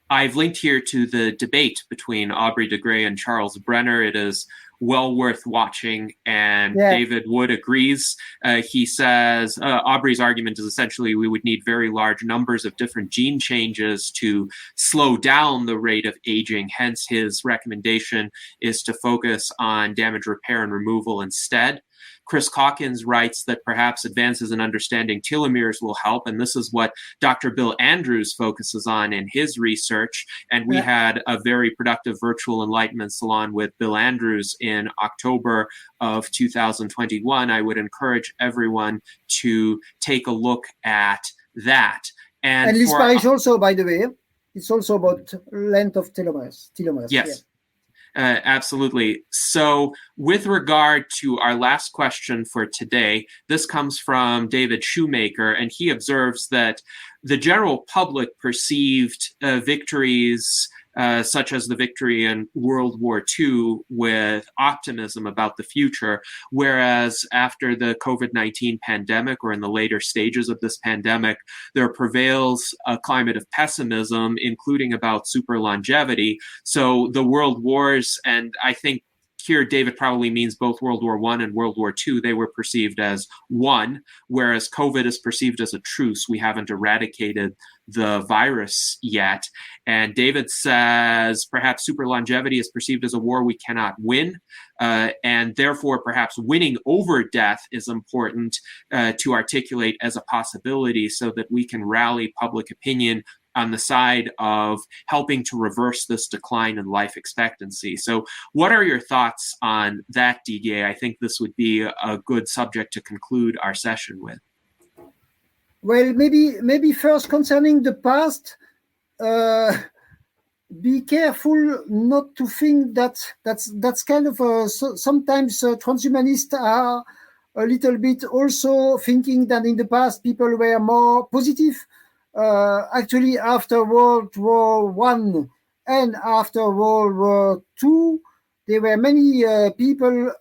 I've linked here to the debate between Aubrey de Grey and Charles Brenner. It is well worth watching, and David Wood agrees. He says Aubrey's argument is essentially we would need very large numbers of different gene changes to slow down the rate of aging. Hence, his recommendation is to focus on damage repair and removal instead. Chris Calkins writes that perhaps advances in understanding telomeres will help, and this is what Dr. Bill Andrews focuses on in his research. And we had a very productive virtual Enlightenment Salon with Bill Andrews in October of 2021. I would encourage everyone to take a look at that. And Liz Parrish also, by the way, it's also about length of telomeres. Yes. Yeah. Absolutely. So with regard to our last question for today, this comes from David Shoemaker, and he observes that the general public perceived victories such as the victory in World War II with optimism about the future, whereas after the COVID-19 pandemic, or in the later stages of this pandemic, there prevails a climate of pessimism, including about super longevity. So the world wars, and I think here David probably means both World War I and World War II, they were perceived as one, whereas COVID is perceived as a truce. We haven't eradicated the virus yet. And David says perhaps super longevity is perceived as a war we cannot win, and therefore perhaps winning over death is important to articulate as a possibility so that we can rally public opinion on the side of helping to reverse this decline in life expectancy. So what are your thoughts on that, Didier? I think this would be a good subject to conclude our session with. Well, maybe first concerning the past, be careful not to think that's kind of sometimes transhumanists are a little bit also thinking that in the past people were more positive. Actually, after World War I and after World War II, there were many people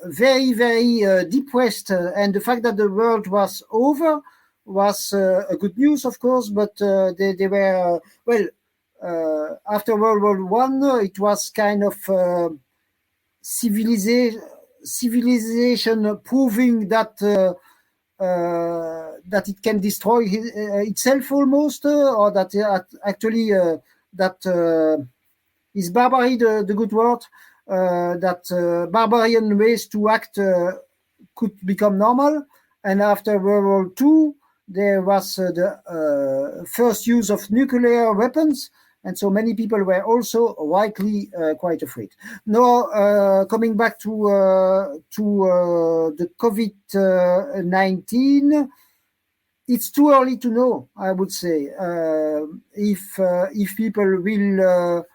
very, very depressed. And the fact that the world was over was a good news, of course, but they were, after World War I, it was kind of civilization proving that that it can destroy itself almost, or that actually that is barbary the good word, that barbarian ways to act could become normal. And after World War II, there was the first use of nuclear weapons, and so many people were also rightly quite afraid. Now, coming back to the COVID-19, it's too early to know, I would say, if people will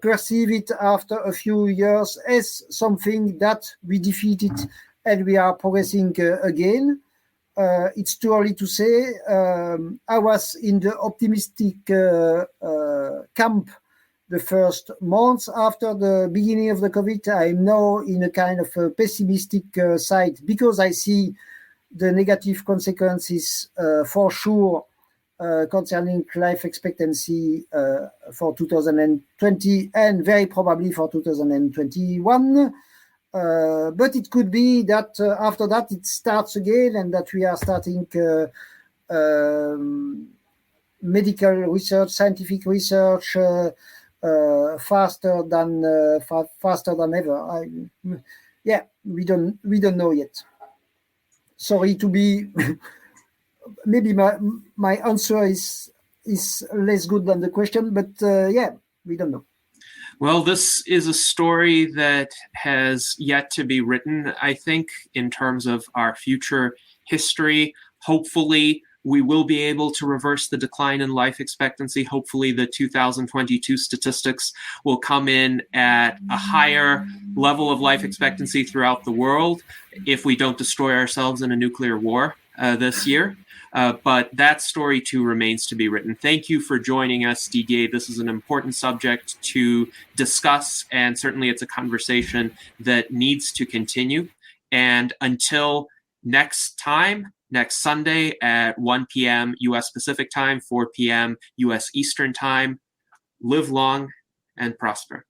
perceive it after a few years as something that we defeated and we are progressing again. it's too early to say. I was in the optimistic camp the first months after the beginning of the COVID. I'm now in a kind of a pessimistic side because I see the negative consequences for sure concerning life expectancy for 2020 and very probably for 2021. But it could be that after that it starts again and that we are starting medical research, scientific research faster than ever. We don't know yet. Sorry to be. Maybe my answer is less good than the question, but we don't know. Well, this is a story that has yet to be written, I think, in terms of our future history. Hopefully, we will be able to reverse the decline in life expectancy. Hopefully, the 2022 statistics will come in at a higher level of life expectancy throughout the world if we don't destroy ourselves in a nuclear war this year. But that story, too, remains to be written. Thank you for joining us, Didier. This is an important subject to discuss, and certainly it's a conversation that needs to continue. And until next time, next Sunday at 1 p.m. U.S. Pacific time, 4 p.m. U.S. Eastern time, live long and prosper.